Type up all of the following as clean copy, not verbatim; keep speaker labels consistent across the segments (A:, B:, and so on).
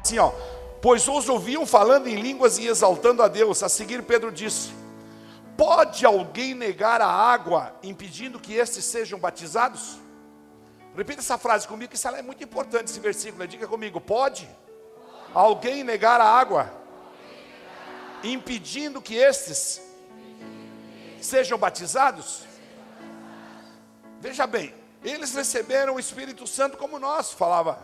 A: Assim, ó, pois os ouviam falando em línguas e exaltando a Deus. A seguir Pedro disse: pode alguém negar a água, impedindo que estes sejam batizados? Repita essa frase comigo, que isso é muito importante, esse versículo. Diga comigo: pode alguém negar a água, impedindo que estes sejam batizados? Veja bem, eles receberam o Espírito Santo como nós, falava.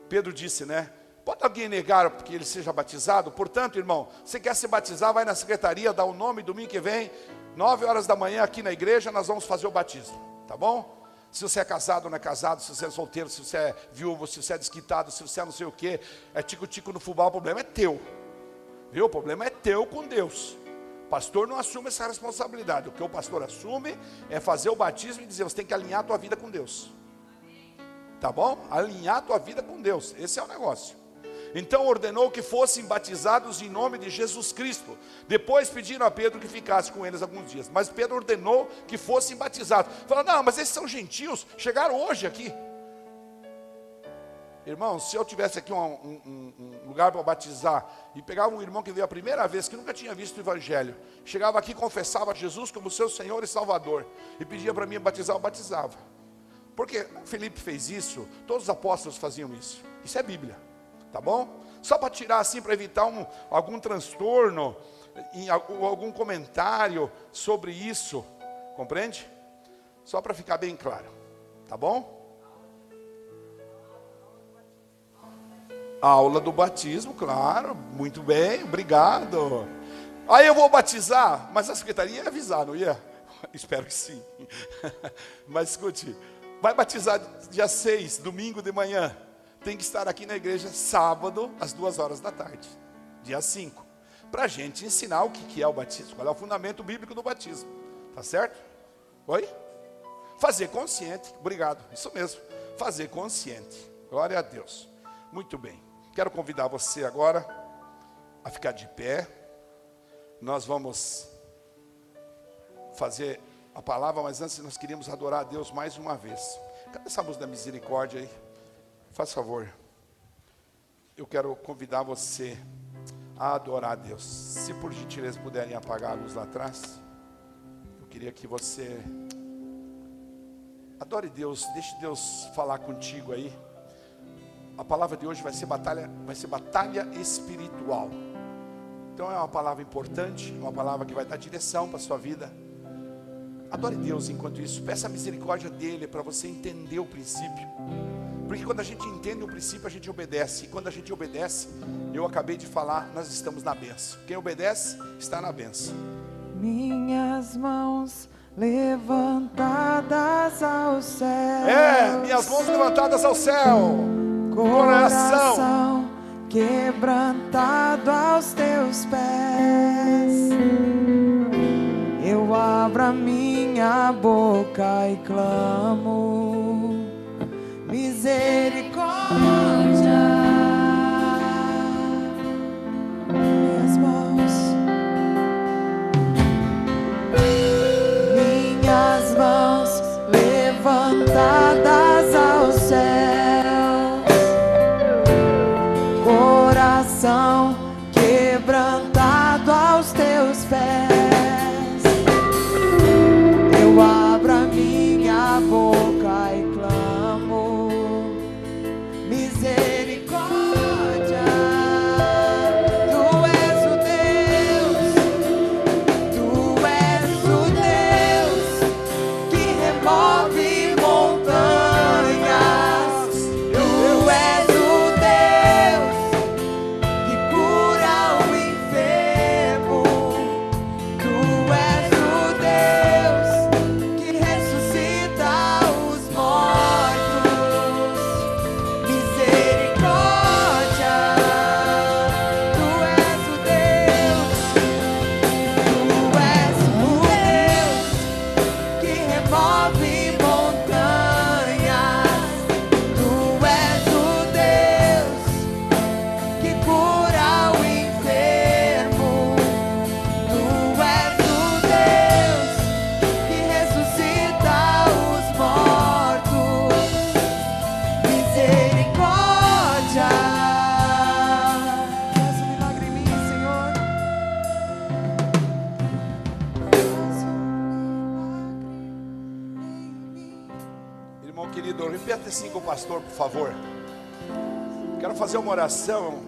A: Pedro disse, né? Pode alguém negar que ele seja batizado? Portanto, irmão, você quer se batizar, vai na secretaria, dá o nome, domingo que vem, 9 horas da manhã aqui na igreja, nós vamos fazer o batismo, tá bom? Se você é casado ou não é casado, se você é solteiro, se você é viúvo, se você é desquitado, se você é não sei o que, é tico-tico no fubá, o problema é teu, viu? O problema é teu com Deus. O pastor não assume essa responsabilidade. O que o pastor assume é fazer o batismo e dizer: você tem que alinhar a tua vida com Deus, tá bom? Alinhar a tua vida com Deus, esse é o negócio. Então ordenou que fossem batizados em nome de Jesus Cristo. Depois pediram a Pedro que ficasse com eles alguns dias, mas Pedro ordenou que fossem batizados. Falaram: não, mas esses são gentios, chegaram hoje aqui. Irmão, se eu tivesse aqui um lugar para batizar, e pegava um irmão que veio a primeira vez, que nunca tinha visto o Evangelho, chegava aqui, confessava Jesus como seu Senhor e Salvador, e pedia para mim batizar, eu batizava. Porque Felipe fez isso, todos os apóstolos faziam isso. Isso é Bíblia, tá bom? Só para tirar assim, para evitar algum transtorno, algum comentário sobre isso, compreende? Só para ficar bem claro, tá bom? Aula do batismo, claro, muito bem, obrigado. Aí eu vou batizar, mas a secretaria ia avisar, não ia? Espero que sim. Mas escute, vai batizar dia 6, domingo de manhã. Tem que estar aqui na igreja sábado, às 2 horas da tarde, dia 5. Para a gente ensinar o que é o batismo, qual é o fundamento bíblico do batismo. Tá certo? Oi? Fazer consciente, obrigado, isso mesmo. Fazer consciente, glória a Deus. Muito bem. Quero convidar você agora a ficar de pé. Nós vamos fazer a palavra, mas antes nós queríamos adorar a Deus mais uma vez. Cadê essa música da misericórdia aí? Faz favor. Eu quero convidar você a adorar a Deus. Se por gentileza puderem apagar a luz lá atrás, eu queria que você adore Deus, deixe Deus falar contigo aí. A palavra de hoje vai ser batalha espiritual. Então é uma palavra importante, uma palavra que vai dar direção para a sua vida. Adore Deus enquanto isso, peça a misericórdia dele para você entender o princípio. Porque quando a gente entende o princípio, a gente obedece. E quando a gente obedece, eu acabei de falar, nós estamos na bênção. Quem obedece, está na bênção.
B: Minhas mãos levantadas ao céu.
A: Minhas mãos levantadas ao céu.
B: Coração quebrantado aos teus pés. Eu abro a minha boca e clamo misericórdia. Minhas mãos levantadas ao céu. Coração quebrantado aos teus pés. Eu abro a minha boca e clamo misericórdia. Tu és o Deus que remove montanhas. Tu és o Deus que cura o enfermo. Tu és o Deus que ressuscita os mortos. Misericórdia. Tu és o Deus que remove montanhas. Tu és o Deus que cura o enfermo. Tu és o Deus que ressuscita os
A: Irmão querido, repita assim com o pastor, por favor. Quero fazer uma oração.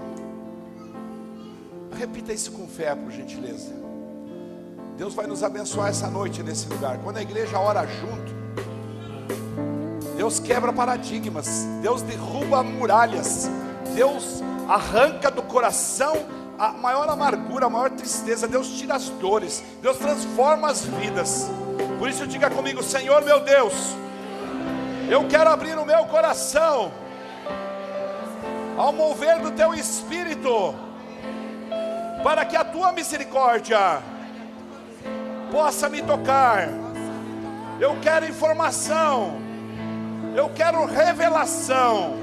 A: Repita isso com fé, por gentileza. Deus vai nos abençoar essa noite nesse lugar. Quando a igreja ora junto, Deus quebra paradigmas, Deus derruba muralhas, Deus arranca do coração a maior amargura, a maior tristeza. Deus tira as dores, Deus transforma as vidas. Por isso diga comigo: Senhor meu Deus, eu quero abrir o meu coração ao mover do Teu Espírito, para que a Tua misericórdia possa me tocar. Eu quero informação, eu quero revelação,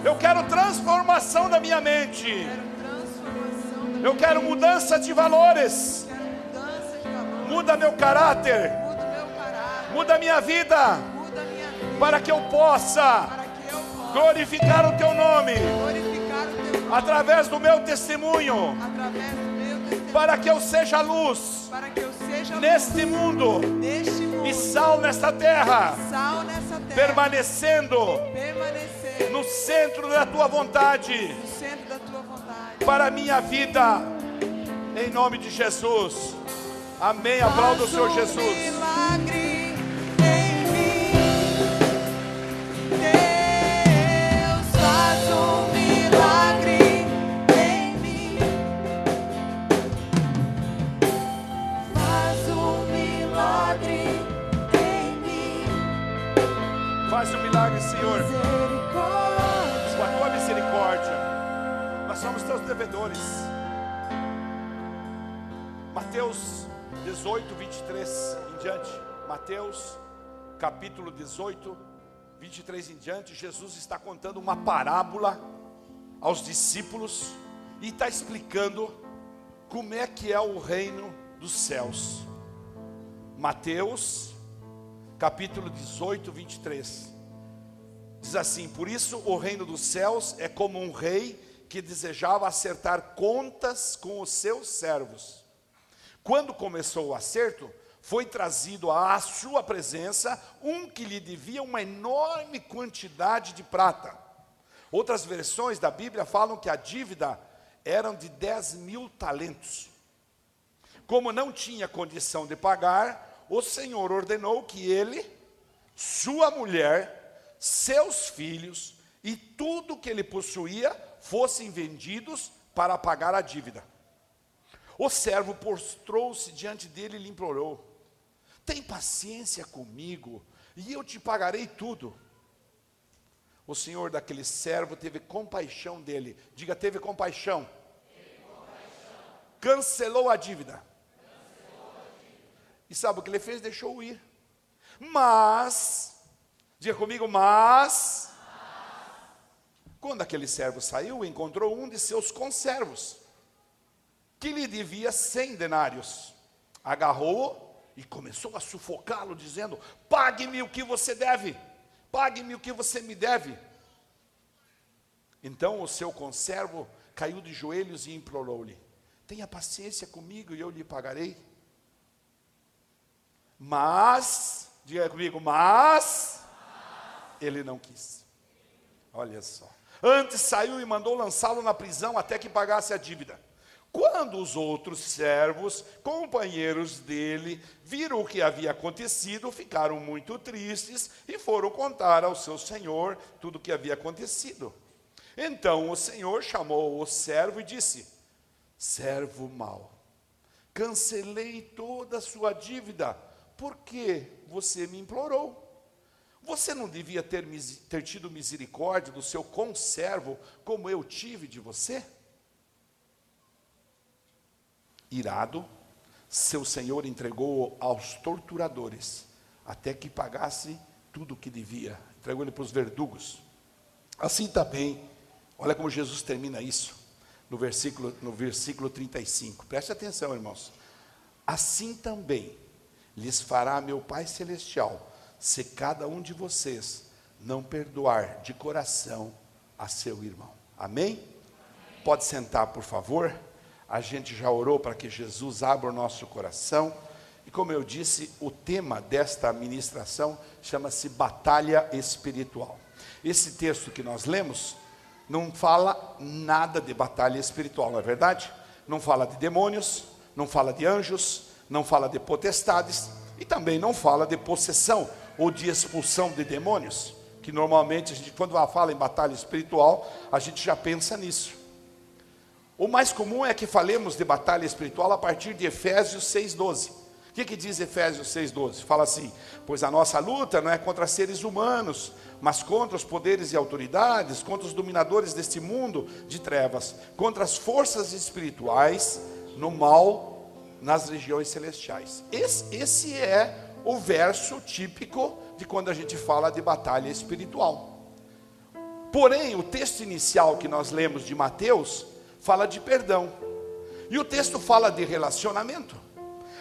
A: eu quero transformação da minha mente, eu quero mudança de valores. Muda meu caráter, muda minha vida, para que eu possa glorificar o Teu nome através do meu testemunho, para que eu seja luz neste mundo e sal nesta terra, permanecendo no centro da Tua vontade para a minha vida, em nome de Jesus. Amém. Aplauda o Senhor Jesus.
B: Milagre em mim, Deus faz um milagre em mim, faz um milagre em mim,
A: Faz um milagre, Senhor,
B: misericórdia.
A: com a Tua misericórdia. Nós somos Teus devedores. Mateus 18, 23 em diante. Mateus capítulo 18, 23 em diante. Jesus está contando uma parábola aos discípulos e está explicando como é que é o reino dos céus. Mateus capítulo 18, 23 diz assim: por isso o reino dos céus é como um rei que desejava acertar contas com os seus servos. Quando começou o acerto, foi trazido à sua presença um que lhe devia uma enorme quantidade de prata. Outras versões da Bíblia falam que a dívida era de 10.000 talentos. Como não tinha condição de pagar, o Senhor ordenou que ele, sua mulher, seus filhos e tudo que ele possuía fossem vendidos para pagar a dívida. O servo prostrou-se diante dele e lhe implorou: tem paciência comigo e eu te pagarei tudo. O senhor daquele servo teve compaixão dele. Diga: teve compaixão. Cancelou a dívida. E sabe o que ele fez? Deixou-o ir. Mas, diga comigo, quando aquele servo saiu, encontrou um de seus conservos, que lhe devia 100 denários. Agarrou-o e começou a sufocá-lo, dizendo: pague-me o que você deve, pague-me o que você me deve. Então o seu conservo caiu de joelhos e implorou-lhe: tenha paciência comigo e eu lhe pagarei. Mas, diga comigo, ele não quis. Olha só. Antes saiu e mandou lançá-lo na prisão até que pagasse a dívida. Quando os outros servos, companheiros dele, viram o que havia acontecido, ficaram muito tristes e foram contar ao seu senhor tudo o que havia acontecido. Então o senhor chamou o servo e disse: servo mau, cancelei toda a sua dívida, porque você me implorou. Você não devia ter tido misericórdia do seu conservo, como eu tive de você? Irado, seu senhor entregou-o aos torturadores, até que pagasse tudo o que devia. Entregou ele para os verdugos. Assim também, olha como Jesus termina isso, no versículo 35. Preste atenção, irmãos. Assim também lhes fará meu Pai Celestial, se cada um de vocês não perdoar de coração a seu irmão. Amém? Pode sentar, por favor. A gente já orou para que Jesus abra o nosso coração E como eu disse, o tema desta ministração chama-se batalha espiritual. Esse texto que nós lemos não fala nada de batalha espiritual, não é verdade? Não fala de demônios, não fala de anjos, não fala de potestades e também não fala de possessão ou de expulsão de demônios, que normalmente a gente, quando fala em batalha espiritual, a gente já pensa nisso. O mais comum é que falemos de batalha espiritual a partir de Efésios 6,12. O que diz Efésios 6,12? Fala assim: pois a nossa luta não é contra seres humanos, mas contra os poderes e autoridades, contra os dominadores deste mundo de trevas, contra as forças espirituais no mal nas regiões celestiais. Esse é o verso típico de quando a gente fala de batalha espiritual. Porém, o texto inicial que nós lemos de Mateus fala de perdão. E o texto fala de relacionamento.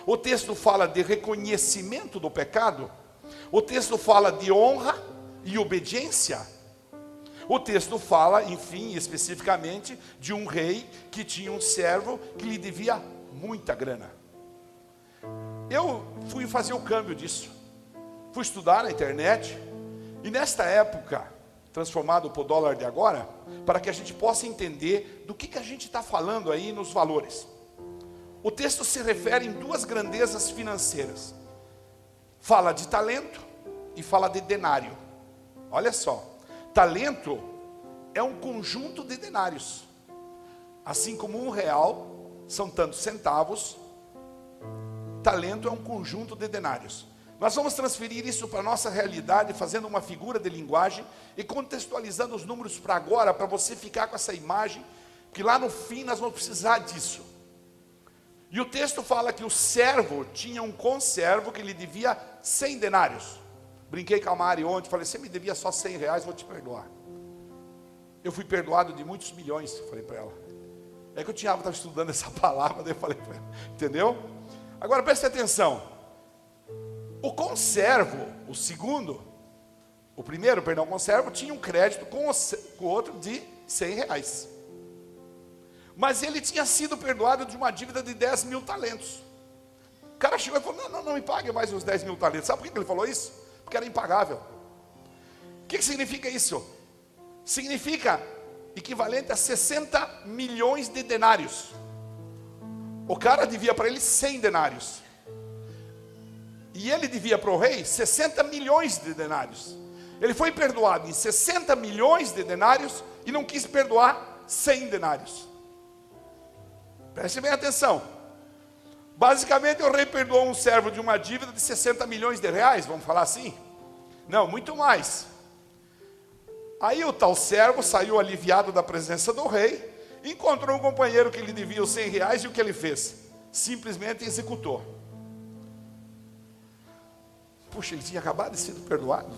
A: O texto fala de reconhecimento do pecado. O texto fala de honra e obediência. O texto fala, enfim, especificamente, de um rei que tinha um servo que lhe devia muita grana. Eu fui fazer o câmbio disso. Fui estudar na internet. E nesta época, transformado para o dólar de agora, para que a gente possa entender do que a gente está falando aí nos valores. O texto se refere em duas grandezas financeiras. Fala de talento e fala de denário. Olha só, talento é um conjunto de denários. Assim como R$1 são tantos centavos, talento é um conjunto de denários. Nós vamos transferir isso para a nossa realidade, fazendo uma figura de linguagem e contextualizando os números para agora, para você ficar com essa imagem, que lá no fim nós vamos precisar disso. E o texto fala que o servo tinha um conservo que lhe devia 100 denários. Brinquei com a Mari ontem, falei: você me devia só R$100, vou te perdoar. Eu fui perdoado de muitos milhões, falei para ela. É que eu estava estudando essa palavra, daí eu falei para ela, entendeu? Agora preste atenção. O conservo, o primeiro conservo, tinha um crédito com o outro de R$100. Mas ele tinha sido perdoado de uma dívida de 10 mil talentos. O cara chegou e falou: não me pague mais os 10 mil talentos. Sabe por que ele falou isso? Porque era impagável. O que significa isso? Significa equivalente a 60 milhões de denários. O cara devia para ele 100 denários. E ele devia para o rei 60 milhões de denários. Ele foi perdoado em 60 milhões de denários e não quis perdoar 100 denários. Preste bem atenção. Basicamente o rei perdoou um servo de uma dívida de 60 milhões de reais, vamos falar assim? Não, muito mais. Aí o tal servo saiu aliviado da presença do rei, encontrou um companheiro que lhe devia os R$100 e o que ele fez? Simplesmente executou. Puxa, ele tinha acabado de ser perdoado.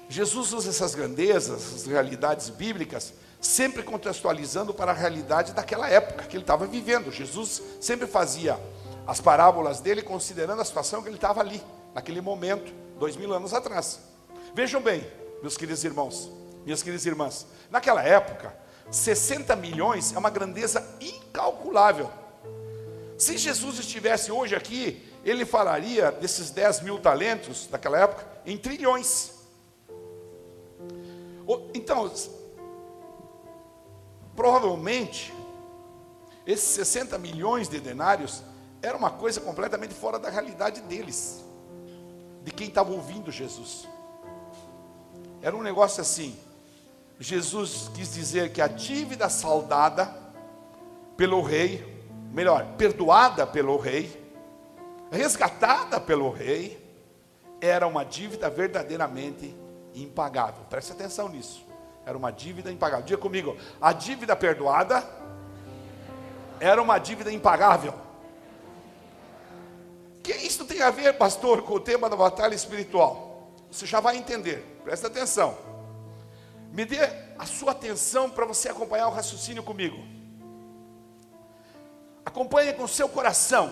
A: Jesus usa essas grandezas, essas realidades bíblicas, sempre contextualizando para a realidade daquela época que ele estava vivendo. Jesus sempre fazia as parábolas dele considerando a situação que ele estava ali, naquele momento, 2000 anos atrás. Vejam bem, meus queridos irmãos, minhas queridas irmãs, naquela época, 60 milhões é uma grandeza incalculável. Se Jesus estivesse hoje aqui, ele falaria desses 10 mil talentos daquela época em trilhões. Então, provavelmente, esses 60 milhões de denários era uma coisa completamente fora da realidade deles, de quem estava ouvindo Jesus. Era um negócio assim. Jesus quis dizer que a dívida saldada pelo rei, melhor, perdoada pelo rei, resgatada pelo rei, era uma dívida verdadeiramente impagável. Preste atenção nisso. Era uma dívida impagável. Diga comigo: a dívida perdoada era uma dívida impagável. O que isso tem a ver, pastor, com o tema da batalha espiritual? Você já vai entender. Presta atenção. Me dê a sua atenção para você acompanhar o raciocínio comigo. Acompanhe com o seu coração.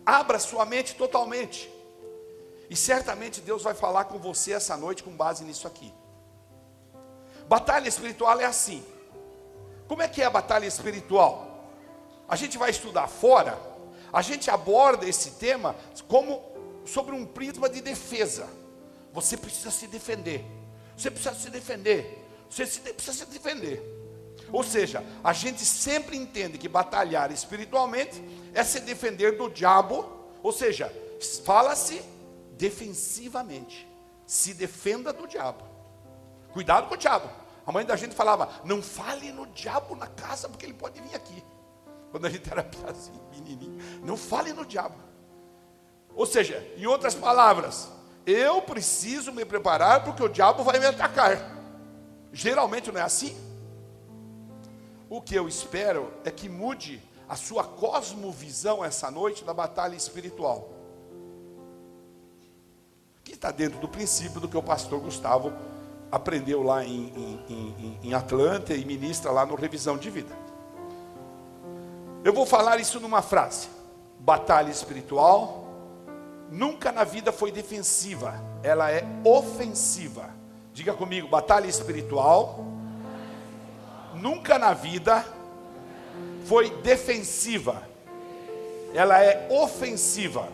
A: Abra sua mente totalmente. E certamente Deus vai falar com você essa noite com base nisso aqui. Batalha espiritual é assim. Como é que é a batalha espiritual? A gente vai estudar fora. a gente aborda esse tema como sobre um prisma de defesa. Você precisa se defender. Você precisa se defender. Você precisa se defender. Ou seja, a gente sempre entende que batalhar espiritualmente é se defender do diabo. Ou seja, fala-se defensivamente. Se defenda do diabo. Cuidado com o diabo. A mãe da gente falava, não fale no diabo na casa, porque ele pode vir aqui. Quando a gente era assim, menininho, não fale no diabo. Ou seja, em outras palavras, eu preciso me preparar porque o diabo vai me atacar. Geralmente não é assim. O que eu espero é que mude a sua cosmovisão essa noite da batalha espiritual. Que está dentro do princípio do que o pastor Gustavo aprendeu lá em Atlanta e ministra lá no Revisão de Vida. Eu vou falar isso numa frase. Batalha espiritual nunca na vida foi defensiva, ela é ofensiva. Diga comigo, batalha espiritual nunca na vida foi defensiva, ela é ofensiva.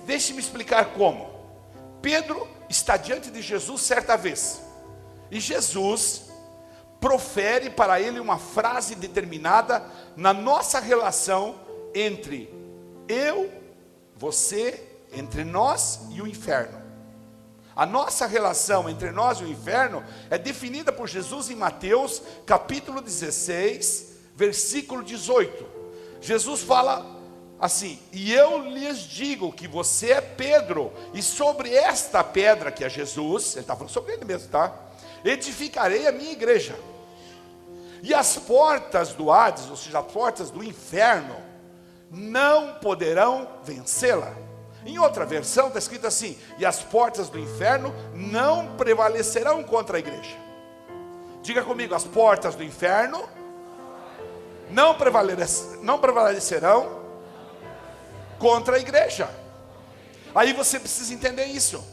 A: Deixe-me explicar como. Pedro está diante de Jesus certa vez, e Jesus profere para ele uma frase determinada na nossa relação entre eu, você, entre nós e o inferno. A nossa relação entre nós e o inferno é definida por Jesus em Mateus capítulo 16, versículo 18. Jesus fala assim, e eu lhes digo que você é Pedro, e sobre esta pedra que é Jesus, ele está falando sobre ele mesmo, tá? Edificarei a minha igreja, e as portas do Hades, ou seja, as portas do inferno, não poderão vencê-la. Em outra versão está escrito assim, e as portas do inferno não prevalecerão contra a igreja. Diga comigo, as portas do inferno não prevalecerão contra a igreja. Aí você precisa entender isso.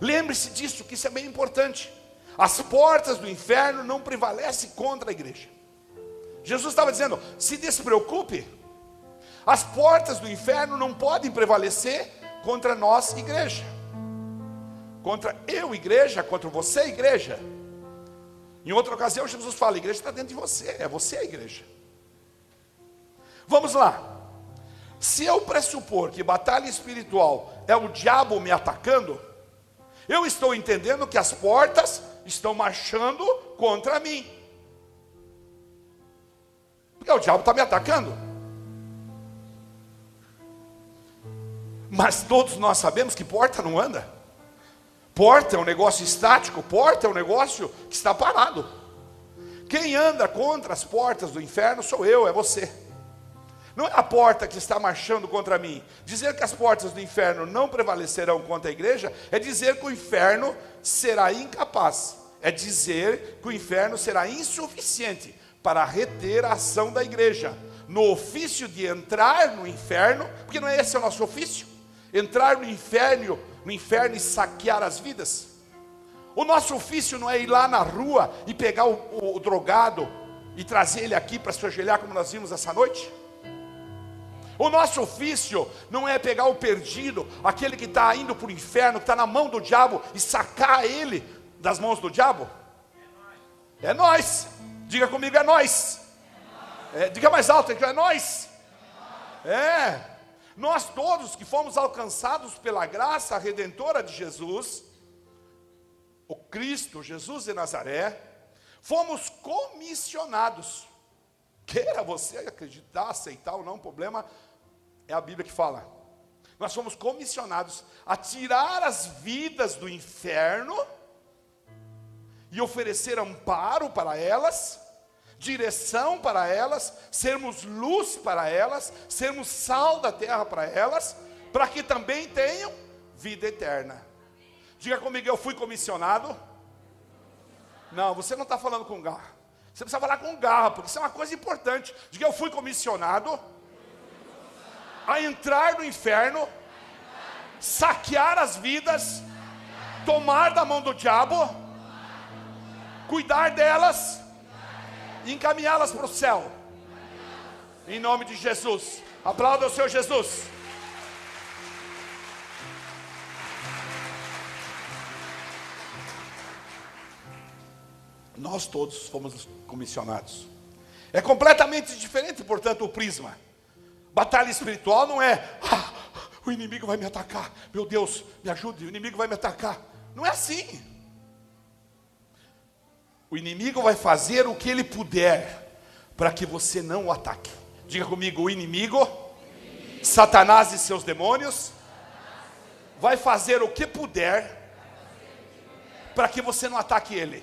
A: Lembre-se disso, que isso é bem importante. As portas do inferno não prevalecem contra a igreja. Jesus estava dizendo, se despreocupe. As portas do inferno não podem prevalecer contra nós, igreja. Contra eu, igreja, contra você, igreja. Em outra ocasião, Jesus fala, a igreja está dentro de você, é você a igreja. Vamos lá. Se eu pressupor que batalha espiritual é o diabo me atacando, eu estou entendendo que as portas estão marchando contra mim. Porque o diabo está me atacando. Mas todos nós sabemos que porta não anda. Porta é um negócio estático, porta é um negócio que está parado. Quem anda contra as portas do inferno sou eu, é você. Não é a porta que está marchando contra mim. Dizer que as portas do inferno não prevalecerão contra a igreja é dizer que o inferno será incapaz. É dizer que o inferno será insuficiente para reter a ação da igreja. No ofício de entrar no inferno, porque não é esse o nosso ofício? Entrar no inferno e saquear as vidas. O nosso ofício não é ir lá na rua e pegar o drogado e trazer ele aqui para se ajoelhar como nós vimos essa noite? O nosso ofício não é pegar o perdido, aquele que está indo para o inferno, que está na mão do diabo, e sacar ele das mãos do diabo? É nós. Diga comigo, é nós. Diga mais alto, é nós. Nós todos que fomos alcançados pela graça redentora de Jesus, o Cristo, Jesus de Nazaré, fomos comissionados. Queira você acreditar, aceitar ou não, o problema é a Bíblia que fala. Nós fomos comissionados a tirar as vidas do inferno e oferecer amparo para elas, direção para elas, sermos luz para elas, sermos sal da terra para elas, para que também tenham vida eterna. Diga comigo, eu fui comissionado. Não, você não está falando com garra. Você precisa falar com garra, porque isso é uma coisa importante. Diga, eu fui comissionado a entrar no inferno, saquear as vidas, tomar da mão do diabo, cuidar delas e encaminhá-las para o céu. Em nome de Jesus. Aplauda o Senhor Jesus. Nós todos fomos comissionados. É completamente diferente, portanto, o prisma. Batalha espiritual não é, o inimigo vai me atacar, meu Deus, me ajude, o inimigo vai me atacar. Não é assim. O inimigo vai fazer o que ele puder para que você não o ataque. Diga comigo, o inimigo, Satanás e seus demônios, vai fazer o que puder para que você não ataque ele.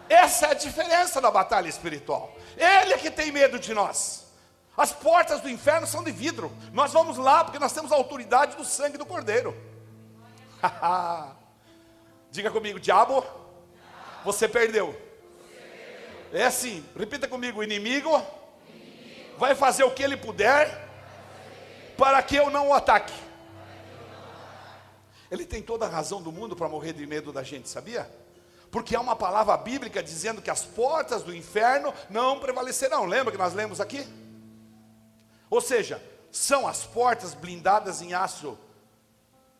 A: Essa é a diferença da batalha espiritual. Ele é que tem medo de nós. As portas do inferno são de vidro. Nós vamos lá porque nós temos a autoridade do sangue do Cordeiro. Diga comigo, diabo, você perdeu. É assim, repita comigo, o inimigo vai fazer o que ele puder para que eu não o ataque. Ele tem toda a razão do mundo para morrer de medo da gente, sabia? Porque há uma palavra bíblica dizendo que as portas do inferno não prevalecerão. Lembra que nós lemos aqui? Ou seja, são as portas blindadas em aço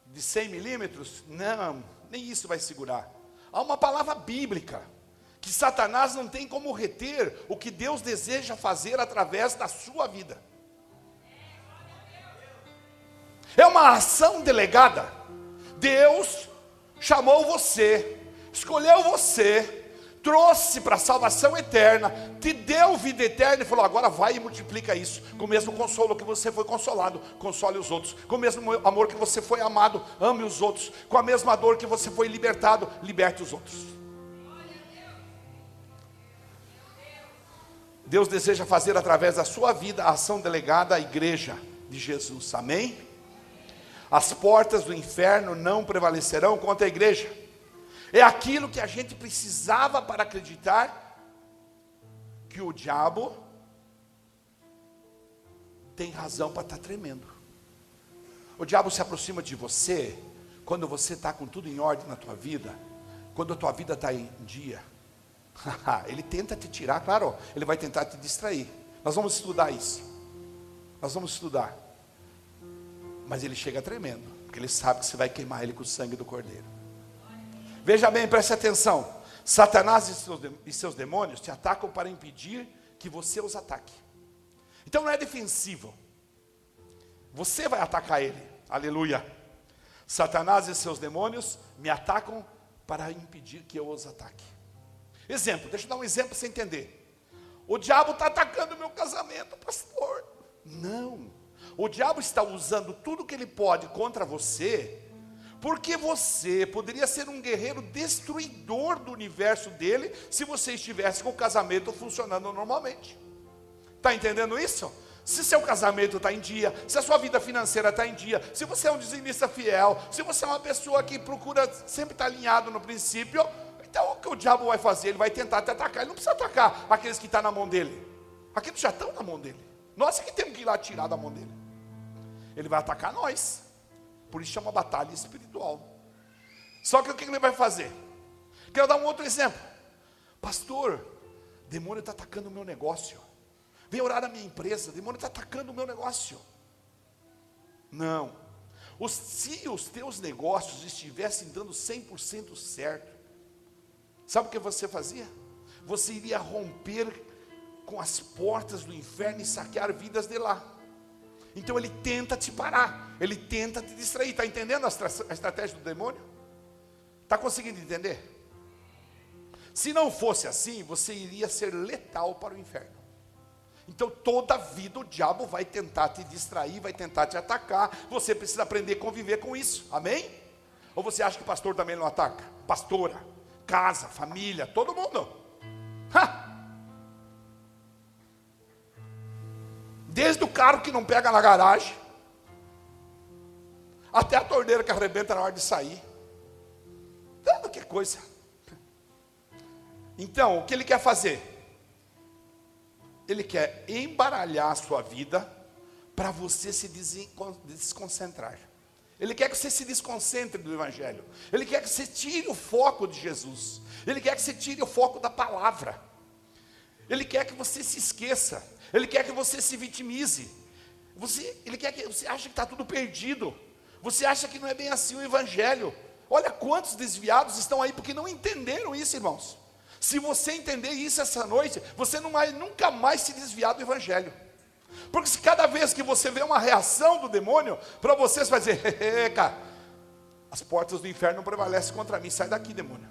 A: de 100 milímetros? Não, nem isso vai segurar. Há uma palavra bíblica que Satanás não tem como reter o que Deus deseja fazer através da sua vida. É uma ação delegada. Deus chamou você, escolheu você, trouxe para a salvação eterna, te deu vida eterna e falou, agora vai e multiplica isso. Com o mesmo consolo que você foi consolado, console os outros. Com o mesmo amor que você foi amado, ame os outros. Com a mesma dor que você foi libertado, liberte os outros. Deus deseja fazer através da sua vida a ação delegada à igreja de Jesus, amém? As portas do inferno não prevalecerão contra a igreja. É aquilo que a gente precisava para acreditar que o diabo tem razão para estar tremendo. O diabo se aproxima de você quando você está com tudo em ordem na tua vida, quando a tua vida está em dia. Ele tenta te tirar, claro, ele vai tentar te distrair. Nós vamos estudar isso. Nós vamos estudar. Mas ele chega tremendo, porque ele sabe que você vai queimar ele com o sangue do Cordeiro. Veja bem, preste atenção. Satanás e seus demônios te atacam para impedir que você os ataque. Então não é defensivo. Você vai atacar ele. Aleluia. Satanás e seus demônios me atacam para impedir que eu os ataque. Exemplo, deixa eu dar um exemplo para você entender. O diabo está atacando o meu casamento, pastor. Não. O diabo está usando tudo que ele pode contra você, porque você poderia ser um guerreiro destruidor do universo dele, se você estivesse com o casamento funcionando normalmente. Está entendendo isso? Se seu casamento está em dia, se a sua vida financeira está em dia, se você é um dizimista fiel, se você é uma pessoa que procura sempre estar alinhado no princípio, então o que o diabo vai fazer? Ele vai tentar te atacar. Ele não precisa atacar aqueles que estão na mão dele. Aqueles já estão na mão dele. Nós é que temos que ir lá tirar da mão dele. Ele vai atacar nós. Por isso chama batalha espiritual. Só que o que ele vai fazer? Quero dar um outro exemplo. Pastor, demônio está atacando o meu negócio. Vem orar na minha empresa, demônio está atacando o meu negócio. Não. Se os teus negócios estivessem dando 100% certo, sabe o que você fazia? Você iria romper com as portas do inferno e saquear vidas de lá. Então ele tenta te parar, ele tenta te distrair. Está entendendo a estratégia do demônio? Está conseguindo entender? Se não fosse assim, você iria ser letal para o inferno. Então toda a vida o diabo vai tentar te distrair, vai tentar te atacar. Você precisa aprender a conviver com isso, amém? Ou você acha que o pastor também não ataca? Pastora, casa, família, todo mundo. Desde o carro que não pega na garagem, até a torneira que arrebenta na hora de sair. Tanto que coisa. Então, o que ele quer fazer? Ele quer embaralhar a sua vida para você se desconcentrar. Ele quer que você se desconcentre do Evangelho. Ele quer que você tire o foco de Jesus. Ele quer que você tire o foco da palavra. Ele quer que você se esqueça. Ele quer que você se vitimize. Ele quer que você acha que está tudo perdido. Você acha que não é bem assim o evangelho. Olha quantos desviados estão aí porque não entenderam isso, irmãos. Se você entender isso essa noite, você não vai nunca mais se desviar do evangelho. Porque se cada vez que você vê uma reação do demônio, para você vai dizer, cara, as portas do inferno não prevalecem contra mim, sai daqui, demônio.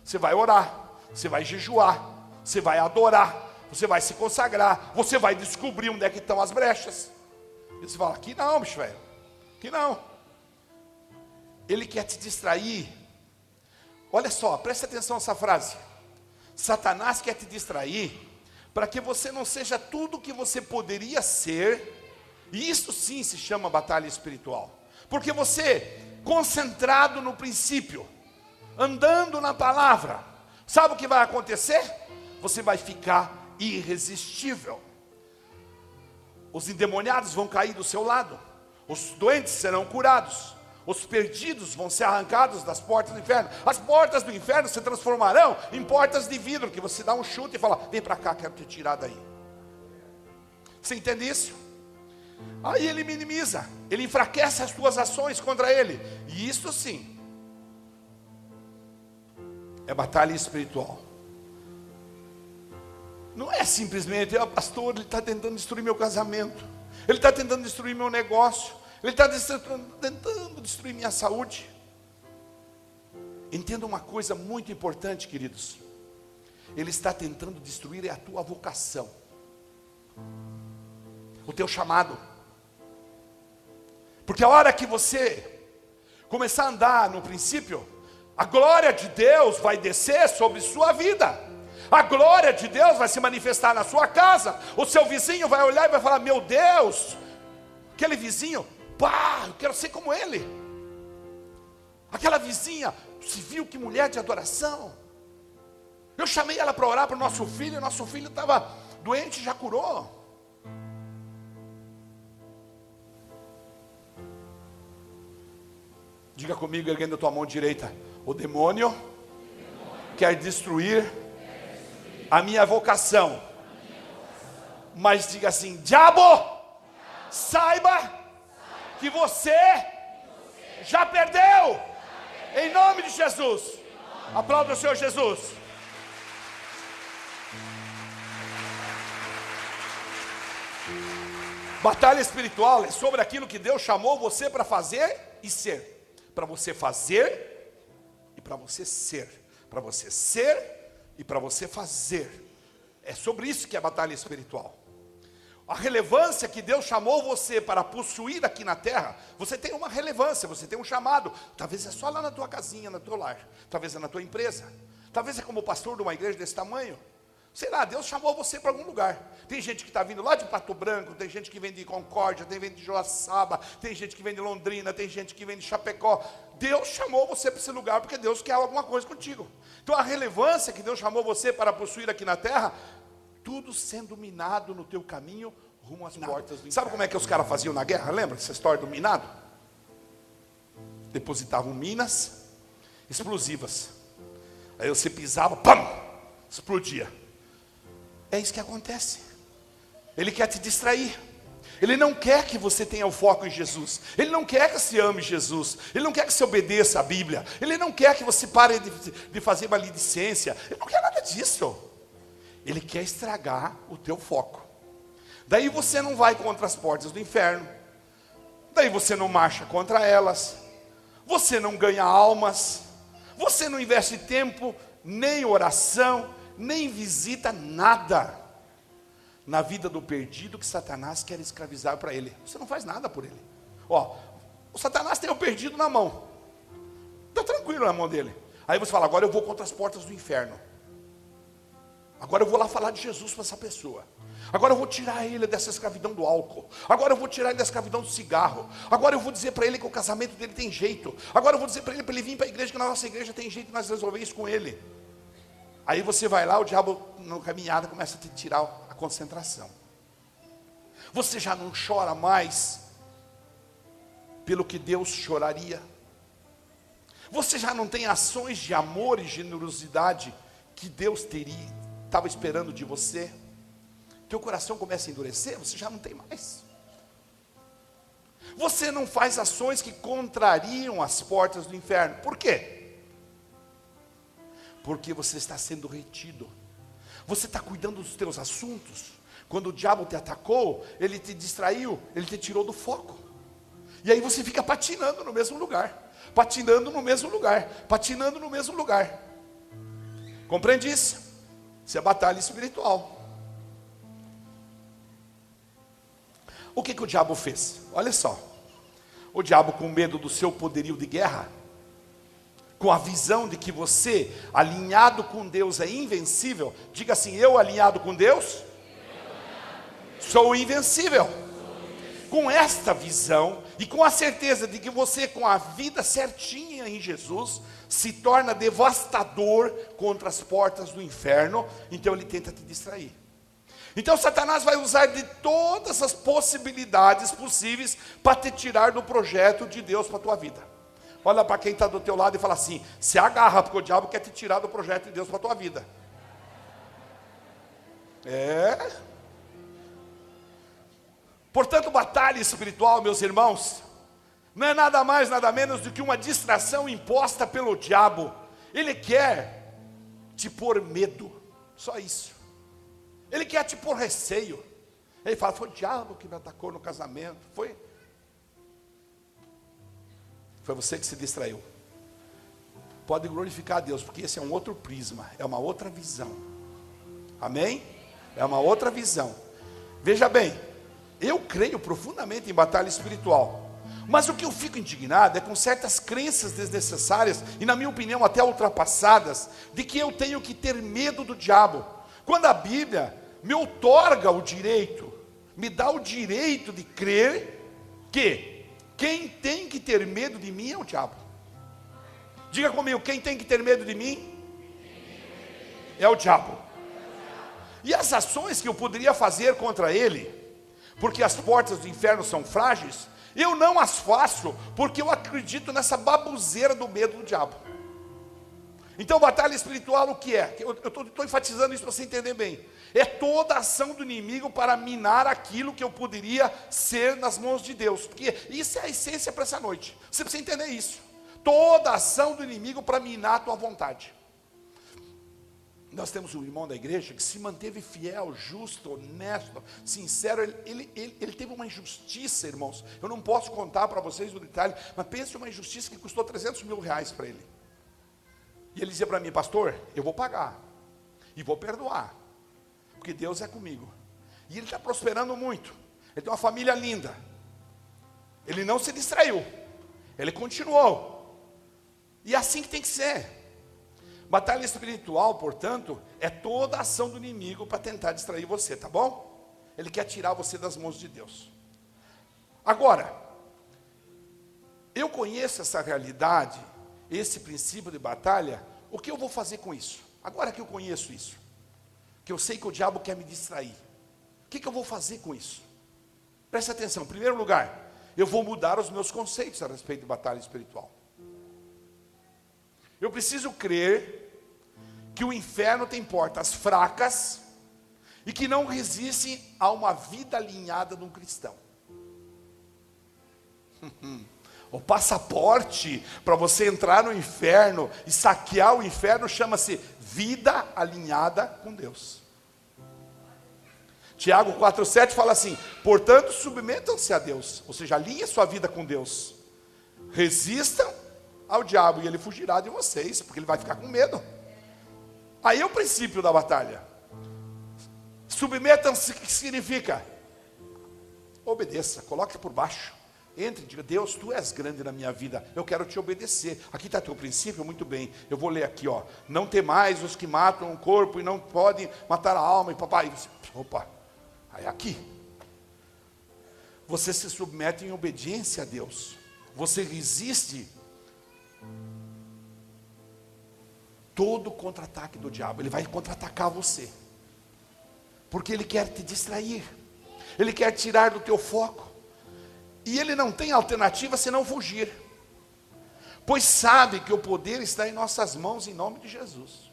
A: Você vai orar, você vai jejuar, você vai adorar, você vai se consagrar, você vai descobrir onde é que estão as brechas. E você fala, aqui não, bicho velho, aqui não. Ele quer te distrair. Olha só, preste atenção nessa frase. Satanás quer te distrair para que você não seja tudo o que você poderia ser. E isso sim se chama batalha espiritual. Porque você, concentrado no princípio, andando na palavra, sabe o que vai acontecer? Você vai ficar irresistível. Os endemoniados vão cair do seu lado, os doentes serão curados, os perdidos vão ser arrancados das portas do inferno. As portas do inferno se transformarão em portas de vidro, que você dá um chute e fala, vem para cá, quero te tirar daí. Você entende isso? Aí ele minimiza, ele enfraquece as tuas ações contra ele. E isso sim é batalha espiritual. Não é simplesmente, pastor, ele está tentando destruir meu casamento, ele está tentando destruir meu negócio, ele está tentando destruir minha saúde. Entenda uma coisa muito importante, queridos. Ele está tentando destruir a tua vocação, o teu chamado. Porque a hora que você começar a andar no princípio, a glória de Deus vai descer sobre sua vida. A glória de Deus vai se manifestar na sua casa. O seu vizinho vai olhar e vai falar, meu Deus, aquele vizinho, pá, eu quero ser como ele. Aquela vizinha, se viu que mulher de adoração. Eu chamei ela para orar para o nosso filho estava doente e já curou. Diga comigo, erguendo a tua mão direita, o demônio quer destruir a minha vocação. Mas diga assim, diabo, saiba que você já perdeu. Em nome de Jesus. Aplauda o Senhor Jesus. Batalha espiritual é sobre aquilo que Deus chamou você para fazer e ser. Para você fazer e para você ser. Para você ser e para você fazer. É sobre isso que é a batalha espiritual. A relevância que Deus chamou você para possuir aqui na terra, você tem uma relevância, você tem um chamado. Talvez é só lá na tua casinha, no teu lar. Talvez é na tua empresa. Talvez é como pastor de uma igreja desse tamanho. Sei lá, Deus chamou você para algum lugar. Tem gente que está vindo lá de Pato Branco, tem gente que vem de Concórdia, tem gente de Joaçaba, tem gente que vem de Londrina, tem gente que vem de Chapecó. Deus chamou você para esse lugar porque Deus quer alguma coisa contigo. Então a relevância que Deus chamou você para possuir aqui na terra, tudo sendo minado no teu caminho rumo às portas do inferno. Sabe como é que os caras faziam na guerra? Lembra essa história do minado? Depositavam minas explosivas. Aí você pisava, pam, explodia. É isso que acontece. Ele quer te distrair. Ele não quer que você tenha o foco em Jesus. Ele não quer que você ame Jesus. Ele não quer que você obedeça a Bíblia. Ele não quer que você pare de fazer maledicência. Ele não quer nada disso. Ele quer estragar o teu foco. Daí você não vai contra as portas do inferno. Daí você não marcha contra elas. Você não ganha almas. Você não investe tempo, nem oração, nem visita nada na vida do perdido que Satanás quer escravizar para ele. Você não faz nada por ele. Ó, o Satanás tem o perdido na mão. Está tranquilo na mão dele. Aí você fala, agora eu vou contra as portas do inferno. Agora eu vou lá falar de Jesus para essa pessoa. Agora eu vou tirar ele dessa escravidão do álcool. Agora eu vou tirar ele da escravidão do cigarro. Agora eu vou dizer para ele que o casamento dele tem jeito. Agora eu vou dizer para ele vir para a igreja, que na nossa igreja tem jeito, nós resolvemos isso com ele. Aí você vai lá, o diabo na caminhada começa a te tirar a concentração. Você já não chora mais pelo que Deus choraria. Você já não tem ações de amor e generosidade que Deus estava esperando de você. Teu coração começa a endurecer, você já não tem mais. Você não faz ações que contrariam as portas do inferno. Por quê? Porque você está sendo retido. Você está cuidando dos teus assuntos. Quando o diabo te atacou, ele te distraiu, ele te tirou do foco. E aí você fica patinando no mesmo lugar. Patinando no mesmo lugar. Patinando no mesmo lugar. Compreende isso? Isso é batalha espiritual. O que o diabo fez? Olha só. O diabo, com medo do seu poderio de guerra, com a visão de que você, alinhado com Deus, é invencível. Diga assim: eu alinhado com Deus, sou invencível. Com esta visão e com a certeza de que você, com a vida certinha em Jesus, se torna devastador contra as portas do inferno, então ele tenta te distrair. Então Satanás vai usar de todas as possibilidades possíveis para te tirar do projeto de Deus para a tua vida. Olha para quem está do teu lado e fala assim: se agarra, porque o diabo quer te tirar do projeto de Deus para a tua vida. Portanto, batalha espiritual, meus irmãos, não é nada mais, nada menos do que uma distração imposta pelo diabo. Ele quer te pôr medo, só isso. Ele quer te pôr receio. Ele fala: foi o diabo que me atacou no casamento. Foi você que se distraiu. Pode glorificar a Deus, porque esse é um outro prisma, é uma outra visão. Amém? É uma outra visão. Veja bem, eu creio profundamente em batalha espiritual, mas o que eu fico indignado é com certas crenças desnecessárias e, na minha opinião, até ultrapassadas, de que eu tenho que ter medo do diabo, quando a Bíblia me outorga o direito, me dá o direito de crer que quem tem que ter medo de mim é o diabo. Diga comigo: quem tem que ter medo de mim é o diabo. E as ações que eu poderia fazer contra ele, porque as portas do inferno são frágeis, eu não as faço, porque eu acredito nessa baboseira do medo do diabo. Então, batalha espiritual o que é? Eu estou enfatizando isso para você entender bem. É toda a ação do inimigo para minar aquilo que eu poderia ser nas mãos de Deus. Porque isso é a essência para essa noite. Você precisa entender isso. Toda a ação do inimigo para minar a tua vontade. Nós temos um irmão da igreja que se manteve fiel, justo, honesto, sincero. Ele teve uma injustiça, irmãos. Eu não posso contar para vocês o detalhe, mas pense uma injustiça que custou 300 mil reais para ele. E ele dizia para mim: pastor, eu vou pagar e vou perdoar, porque Deus é comigo. E ele está prosperando muito. Ele tem uma família linda. Ele não se distraiu, ele continuou. E é assim que tem que ser. Batalha espiritual, portanto, é toda a ação do inimigo para tentar distrair você, tá bom? Ele quer tirar você das mãos de Deus. Agora, eu conheço essa realidade, esse princípio de batalha. O que eu vou fazer com isso? Agora que eu conheço isso, que eu sei que o diabo quer me distrair, o que eu vou fazer com isso? Presta atenção. Em primeiro lugar, eu vou mudar os meus conceitos a respeito de batalha espiritual. Eu preciso crer que o inferno tem portas fracas e que não resistem a uma vida alinhada de um cristão. O passaporte para você entrar no inferno e saquear o inferno chama-se vida alinhada com Deus. Tiago 4,7 fala assim: portanto, submetam-se a Deus, ou seja, alinhe sua vida com Deus. Resistam ao diabo e ele fugirá de vocês, porque ele vai ficar com medo. Aí é o princípio da batalha. Submetam-se, o que significa? Obedeça, coloque por baixo. Entre e diga: Deus, tu és grande na minha vida, eu quero te obedecer. Aqui está teu princípio, muito bem. Eu vou ler aqui, ó. Não temais os que matam o corpo e não podem matar a alma. E papai, opa, aí aqui. Você se submete em obediência a Deus. Você resiste todo contra-ataque do diabo. Ele vai contra-atacar você, porque ele quer te distrair, ele quer tirar do teu foco, e ele não tem alternativa senão fugir, pois sabe que o poder está em nossas mãos, em nome de Jesus.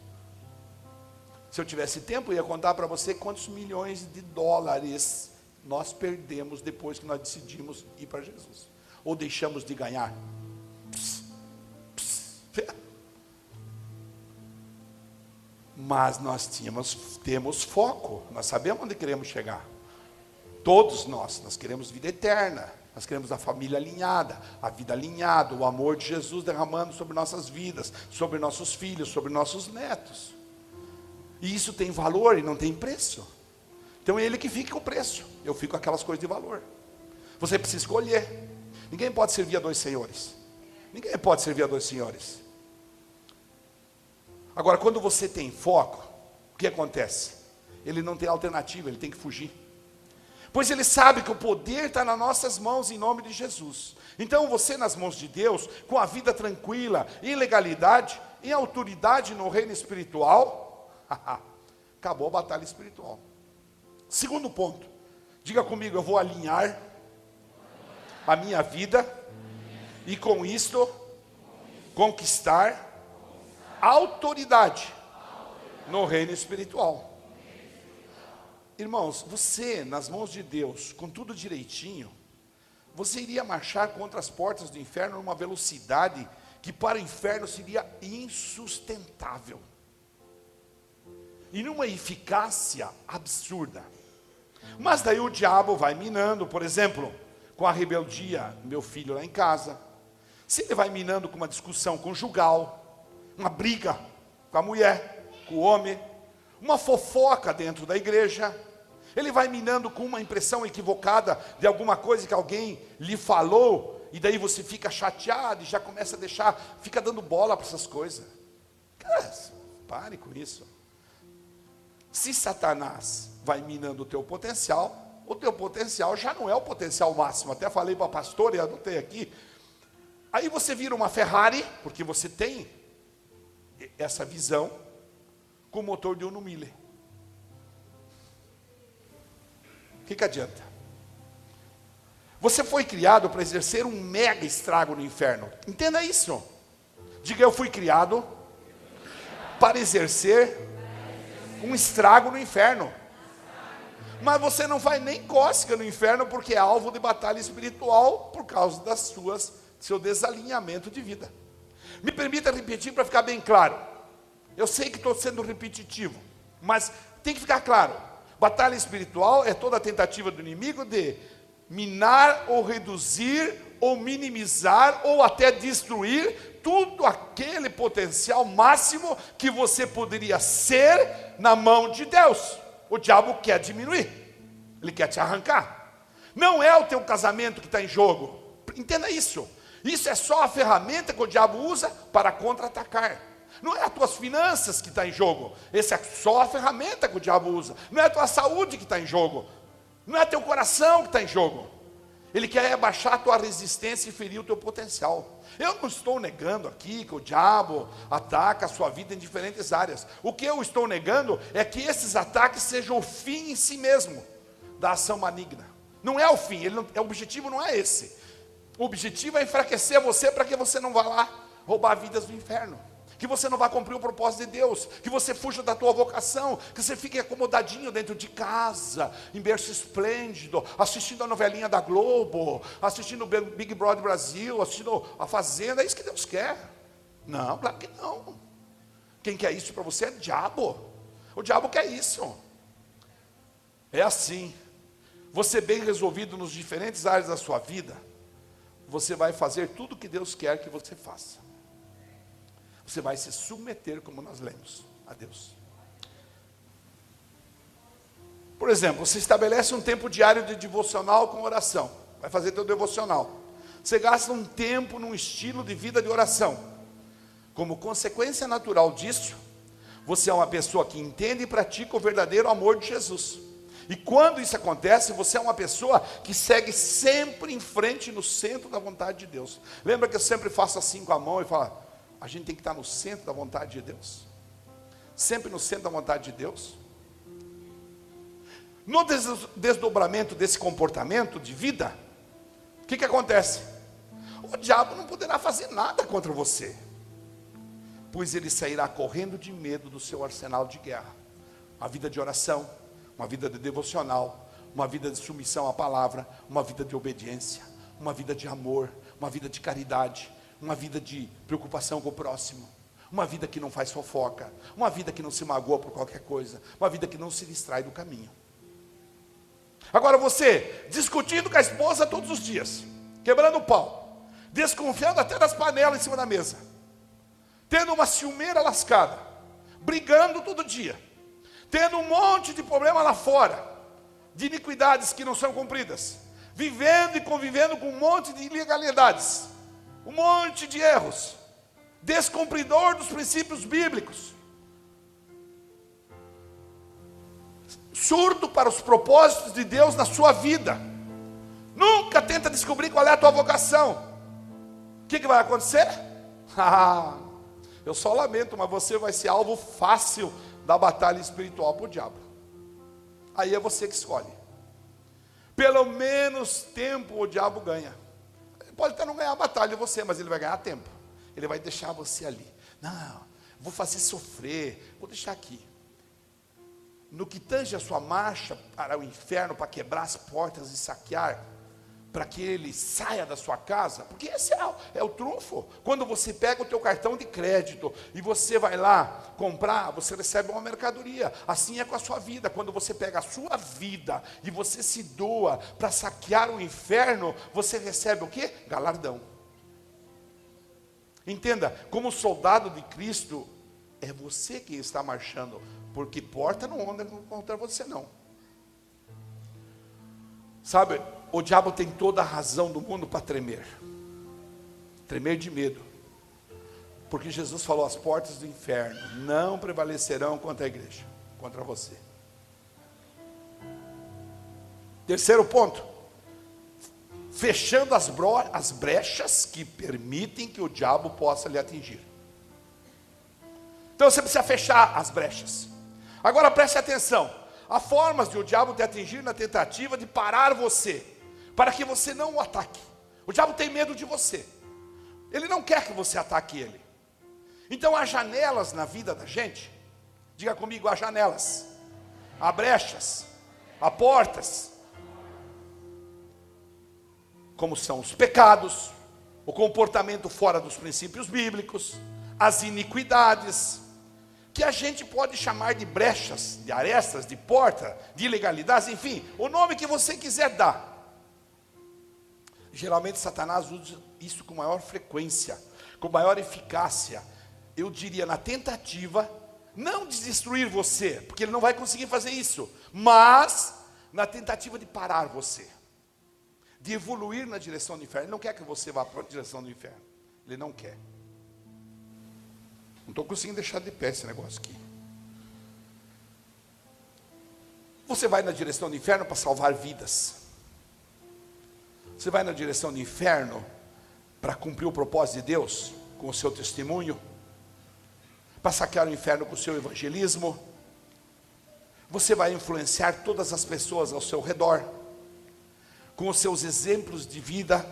A: Se eu tivesse tempo, eu ia contar para você quantos milhões de dólares Nós perdemos depois que nós decidimos ir para Jesus. Ou deixamos de ganhar. Mas nós temos foco. Nós sabemos onde queremos chegar. Todos nós queremos vida eterna. Nós queremos a família alinhada, a vida alinhada, o amor de Jesus derramando sobre nossas vidas, sobre nossos filhos, sobre nossos netos. E isso tem valor e não tem preço. Então é Ele que fica com o preço. Eu fico com aquelas coisas de valor. Você precisa escolher. Ninguém pode servir a dois senhores. Ninguém pode servir a dois senhores. Agora, quando você tem foco, o que acontece? Ele não tem alternativa, ele tem que fugir. Pois ele sabe que o poder está nas nossas mãos em nome de Jesus. Então você nas mãos de Deus, com a vida tranquila, em legalidade, em autoridade no reino espiritual, acabou a batalha espiritual. Segundo ponto, diga comigo, eu vou alinhar a minha vida e com isto conquistar autoridade no reino espiritual. Irmãos, você nas mãos de Deus, com tudo direitinho, você iria marchar contra as portas do inferno numa velocidade que para o inferno seria insustentável. E numa eficácia absurda. Mas daí o diabo vai minando, por exemplo, com a rebeldia do meu filho lá em casa. Se ele vai minando com uma discussão conjugal, uma briga com a mulher, com o homem, uma fofoca dentro da igreja, ele vai minando com uma impressão equivocada de alguma coisa que alguém lhe falou, e daí você fica chateado e já começa a deixar, fica dando bola para essas coisas. Cara, pare com isso. Se Satanás vai minando o teu potencial já não é o potencial máximo. Até falei para a pastora e anotei aqui. Aí você vira uma Ferrari, porque você tem essa visão, com o motor de Uno Mille. O que adianta? Você foi criado para exercer um mega estrago no inferno. Entenda isso. Diga, eu fui criado para exercer um estrago no inferno. Mas você não faz nem cócega no inferno porque é alvo de batalha espiritual por causa das seu desalinhamento de vida. Me permita repetir para ficar bem claro. Eu sei que estou sendo repetitivo, mas tem que ficar claro. Batalha espiritual é toda a tentativa do inimigo de minar ou reduzir ou minimizar ou até destruir tudo aquele potencial máximo que você poderia ser na mão de Deus. O diabo quer diminuir, ele quer te arrancar. Não é o teu casamento que está em jogo, entenda isso. Isso é só a ferramenta que o diabo usa para contra-atacar. Não é as tuas finanças que está em jogo. Essa é só a ferramenta que o diabo usa. Não é a tua saúde que está em jogo. Não é teu coração que está em jogo. Ele quer abaixar a tua resistência e ferir o teu potencial. Eu não estou negando aqui que o diabo ataca a sua vida em diferentes áreas. O que eu estou negando é que esses ataques sejam o fim em si mesmo da ação maligna. Não é o fim, o objetivo não é esse. O objetivo é enfraquecer você para que você não vá lá roubar vidas do inferno. Que você não vá cumprir o propósito de Deus, que você fuja da tua vocação, que você fique acomodadinho dentro de casa, em berço esplêndido, assistindo a novelinha da Globo, assistindo o Big Brother Brasil, assistindo a Fazenda. É isso que Deus quer? Não, claro que não. Quem quer isso para você é o diabo. O diabo quer isso. É assim. Você bem resolvido nos diferentes áreas da sua vida, você vai fazer tudo o que Deus quer que você faça. Você vai se submeter, como nós lemos, a Deus. Por exemplo, você estabelece um tempo diário de devocional com oração. Vai fazer teu devocional. Você gasta um tempo num estilo de vida de oração. Como consequência natural disso, você é uma pessoa que entende e pratica o verdadeiro amor de Jesus. E quando isso acontece, você é uma pessoa que segue sempre em frente no centro da vontade de Deus. Lembra que eu sempre faço assim com a mão e falo... A gente tem que estar no centro da vontade de Deus. Sempre no centro da vontade de Deus. No desdobramento desse comportamento de vida, o que acontece? O diabo não poderá fazer nada contra você, pois ele sairá correndo de medo do seu arsenal de guerra. Uma vida de oração, uma vida de devocional, uma vida de submissão à palavra, uma vida de obediência, uma vida de amor, uma vida de caridade, uma vida de preocupação com o próximo, uma vida que não faz fofoca, uma vida que não se magoa por qualquer coisa, uma vida que não se distrai do caminho. Agora você, discutindo com a esposa todos os dias, quebrando o pau, desconfiando até das panelas em cima da mesa, tendo uma ciumeira lascada, brigando todo dia, tendo um monte de problema lá fora, de iniquidades que não são cumpridas, vivendo e convivendo com um monte de ilegalidades, um monte de erros, descumpridor dos princípios bíblicos, surdo para os propósitos de Deus na sua vida, nunca tenta descobrir qual é a tua vocação. O que vai acontecer? Eu só lamento, mas você vai ser alvo fácil da batalha espiritual para o diabo. Aí é você que escolhe. Pelo menos tempo o diabo ganha. Ele pode até não ganhar a batalha de você, mas ele vai ganhar tempo. Ele vai deixar você ali. Não, vou fazer sofrer, vou deixar aqui. No que tange a sua marcha para o inferno, para quebrar as portas e saquear, para que ele saia da sua casa, porque esse é o trunfo. Quando você pega o teu cartão de crédito e você vai lá comprar, você recebe uma mercadoria. Assim é com a sua vida. Quando você pega a sua vida e você se doa para saquear o inferno, você recebe o quê? Galardão. Entenda, como soldado de Cristo, é você quem está marchando, porque porta não anda contra você não. Sabe, o diabo tem toda a razão do mundo para tremer. Tremer de medo. Porque Jesus falou, as portas do inferno não prevalecerão contra a igreja, contra você. Terceiro ponto. Fechando as brechas que permitem que o diabo possa lhe atingir. Então você precisa fechar as brechas. Agora preste atenção. Há formas de o diabo te atingir na tentativa de parar você, para que você não o ataque. O diabo tem medo de você. Ele não quer que você ataque ele. Então há janelas na vida da gente. Diga comigo, há janelas, há brechas, há portas. Como são os pecados, o comportamento fora dos princípios bíblicos, as iniquidades, que a gente pode chamar de brechas, de arestas, de porta, de ilegalidades, enfim, o nome que você quiser dar. Geralmente Satanás usa isso com maior frequência, com maior eficácia, eu diria na tentativa, não de destruir você, porque ele não vai conseguir fazer isso, mas na tentativa de parar você, de evoluir na direção do inferno. Ele não quer que você vá para a direção do inferno, ele não quer. Não estou conseguindo deixar de pé esse negócio aqui. Você vai na direção do inferno para salvar vidas. Você vai na direção do inferno para cumprir o propósito de Deus com o seu testemunho, para saquear o inferno com o seu evangelismo. Você vai influenciar todas as pessoas ao seu redor com os seus exemplos de vida.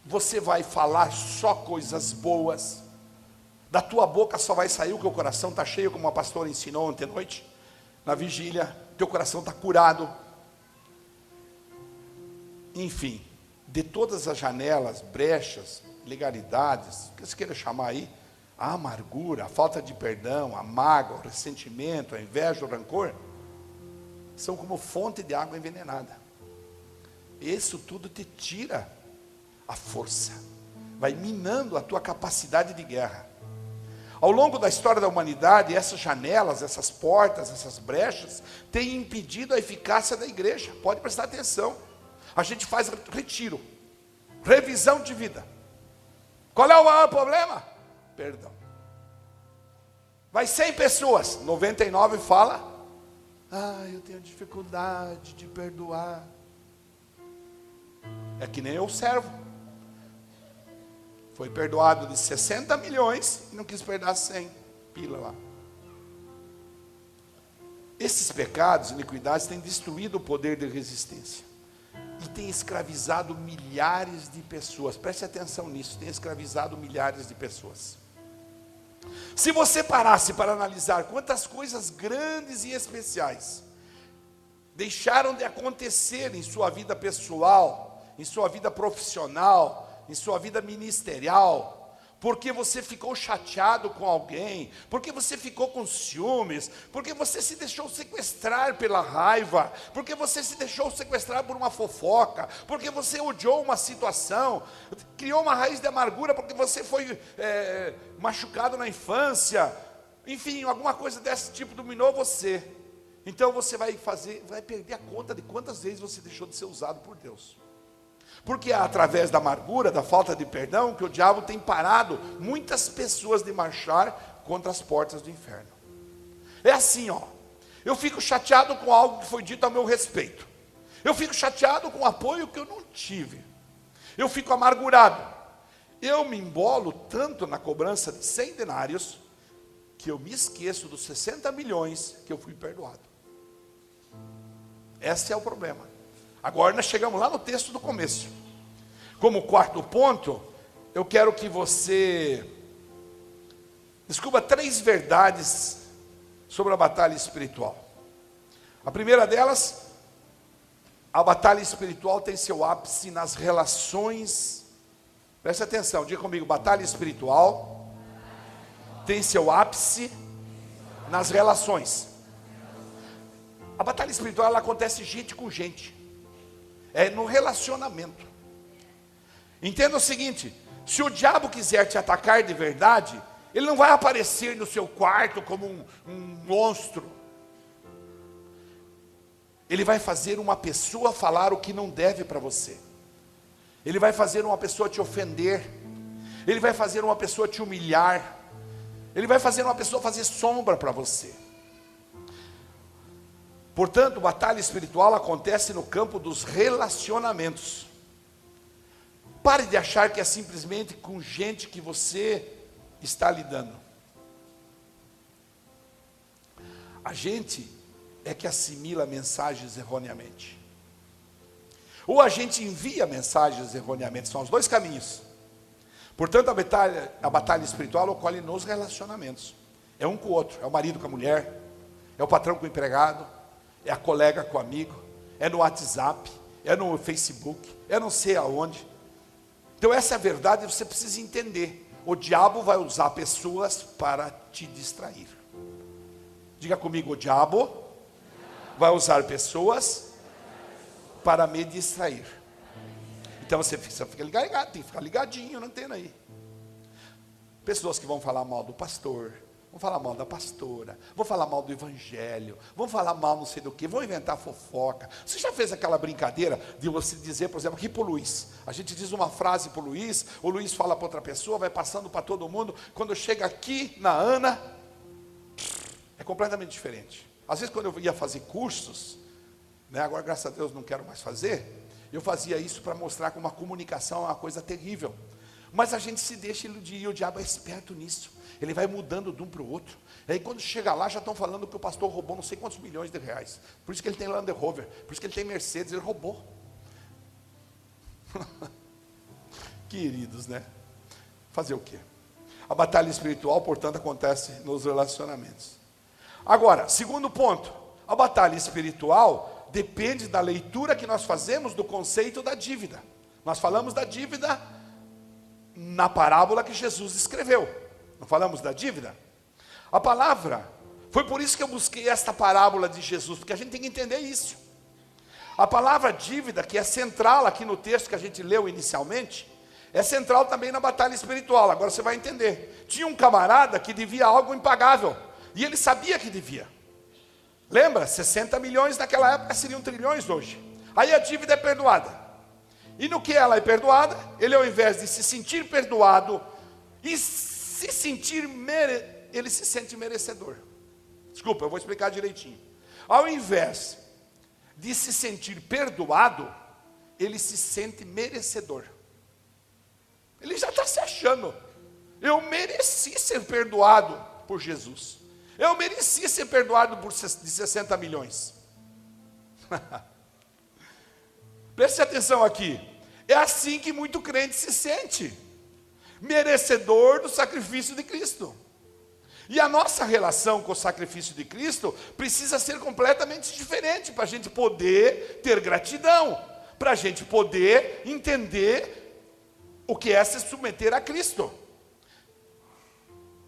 A: Você vai falar só coisas boas. Da tua boca só vai sair o que o coração está cheio, como a pastora ensinou ontem à noite, na vigília. Teu coração está curado. Enfim, de todas as janelas, brechas, legalidades, o que você queira chamar aí, a amargura, a falta de perdão, a mágoa, o ressentimento, a inveja, o rancor, são como fonte de água envenenada. Isso tudo te tira a força, vai minando a tua capacidade de guerra. Ao longo da história da humanidade, essas janelas, essas portas, essas brechas, têm impedido a eficácia da igreja. Pode prestar atenção. A gente faz retiro, revisão de vida. Qual é o maior problema? Perdão. Vai 100 pessoas, 99 fala, eu tenho dificuldade de perdoar. É que nem eu servo. Foi perdoado de 60 milhões e não quis perdoar 100 pila lá. Esses pecados, iniquidades, têm destruído o poder de resistência. E têm escravizado milhares de pessoas. Preste atenção nisso, tem escravizado milhares de pessoas. Se você parasse para analisar quantas coisas grandes e especiais deixaram de acontecer em sua vida pessoal, em sua vida profissional, em sua vida ministerial, porque você ficou chateado com alguém, porque você ficou com ciúmes, porque você se deixou sequestrar pela raiva, porque você se deixou sequestrar por uma fofoca, porque você odiou uma situação, criou uma raiz de amargura porque você foi machucado na infância, enfim, alguma coisa desse tipo dominou você. Então você vai perder a conta de quantas vezes você deixou de ser usado por Deus. Porque é através da amargura, da falta de perdão, que o diabo tem parado muitas pessoas de marchar contra as portas do inferno. É assim, ó. Eu fico chateado com algo que foi dito a meu respeito. Eu fico chateado com o apoio que eu não tive. Eu fico amargurado. Eu me embolo tanto na cobrança de 100 denários, que eu me esqueço dos 60 milhões que eu fui perdoado. Esse é o problema. Agora nós chegamos lá no texto do começo. Como quarto ponto, eu quero que você descubra 3 verdades sobre a batalha espiritual. A primeira delas, a batalha espiritual tem seu ápice nas relações. Preste atenção, diga comigo, batalha espiritual tem seu ápice nas relações. A batalha espiritual, ela acontece gente com gente. É no relacionamento. Entenda o seguinte: se o diabo quiser te atacar de verdade, ele não vai aparecer no seu quarto como um monstro. Ele vai fazer uma pessoa falar o que não deve para você. Ele vai fazer uma pessoa te ofender. Ele vai fazer uma pessoa te humilhar. Ele vai fazer uma pessoa fazer sombra para você. Portanto, batalha espiritual acontece no campo dos relacionamentos. Pare de achar que é simplesmente com gente que você está lidando. A gente é que assimila mensagens erroneamente. Ou a gente envia mensagens erroneamente. São os 2 caminhos. Portanto, a batalha espiritual ocorre nos relacionamentos. É um com o outro. É o marido com a mulher. É o patrão com o empregado. É a colega com o amigo. É no WhatsApp. É no Facebook. É não sei aonde. Então essa é a verdade, você precisa entender. O diabo vai usar pessoas para te distrair. Diga comigo, o diabo vai usar pessoas para me distrair. Então você fica ligado, tem que ficar ligadinho na antena aí. Pessoas que vão falar mal do pastor, vão falar mal da pastora, vão falar mal do evangelho, vão falar mal não sei do que, vão inventar fofoca. Você já fez aquela brincadeira de você dizer, por exemplo, aqui para o Luiz, a gente diz uma frase para o Luiz fala para outra pessoa, vai passando para todo mundo, quando chega aqui na Ana, é completamente diferente. Às vezes quando eu ia fazer cursos, né, agora graças a Deus não quero mais fazer, eu fazia isso para mostrar como a comunicação é uma coisa terrível. Mas a gente se deixa iludir, e o diabo é esperto nisso. Ele vai mudando de um para o outro. E aí quando chega lá, já estão falando que o pastor roubou não sei quantos milhões de reais. Por isso que ele tem Land Rover, por isso que ele tem Mercedes, ele roubou. Queridos, né? Fazer o quê? A batalha espiritual, portanto, acontece nos relacionamentos. Agora, segundo ponto, a batalha espiritual depende da leitura que nós fazemos do conceito da dívida. Nós falamos da dívida na parábola que Jesus escreveu. Não falamos da dívida? A palavra, foi por isso que eu busquei esta parábola de Jesus, porque a gente tem que entender isso. A palavra dívida, que é central aqui no texto que a gente leu inicialmente, é central também na batalha espiritual. Agora você vai entender. Tinha um camarada que devia algo impagável, e ele sabia que devia. Lembra? 60 milhões naquela época seriam trilhões hoje. Aí a dívida é perdoada. E no que ela é perdoada, ele ao invés de se sentir perdoado e se sentir ele se sente merecedor. Desculpa, eu vou explicar direitinho. Ao invés de se sentir perdoado, ele se sente merecedor. Ele já está se achando. Eu mereci ser perdoado por Jesus. Eu mereci ser perdoado de 60 milhões. Preste atenção aqui. É assim que muito crente se sente. Merecedor do sacrifício de Cristo. E a nossa relação com o sacrifício de Cristo precisa ser completamente diferente para a gente poder ter gratidão, para a gente poder entender o que é se submeter a Cristo.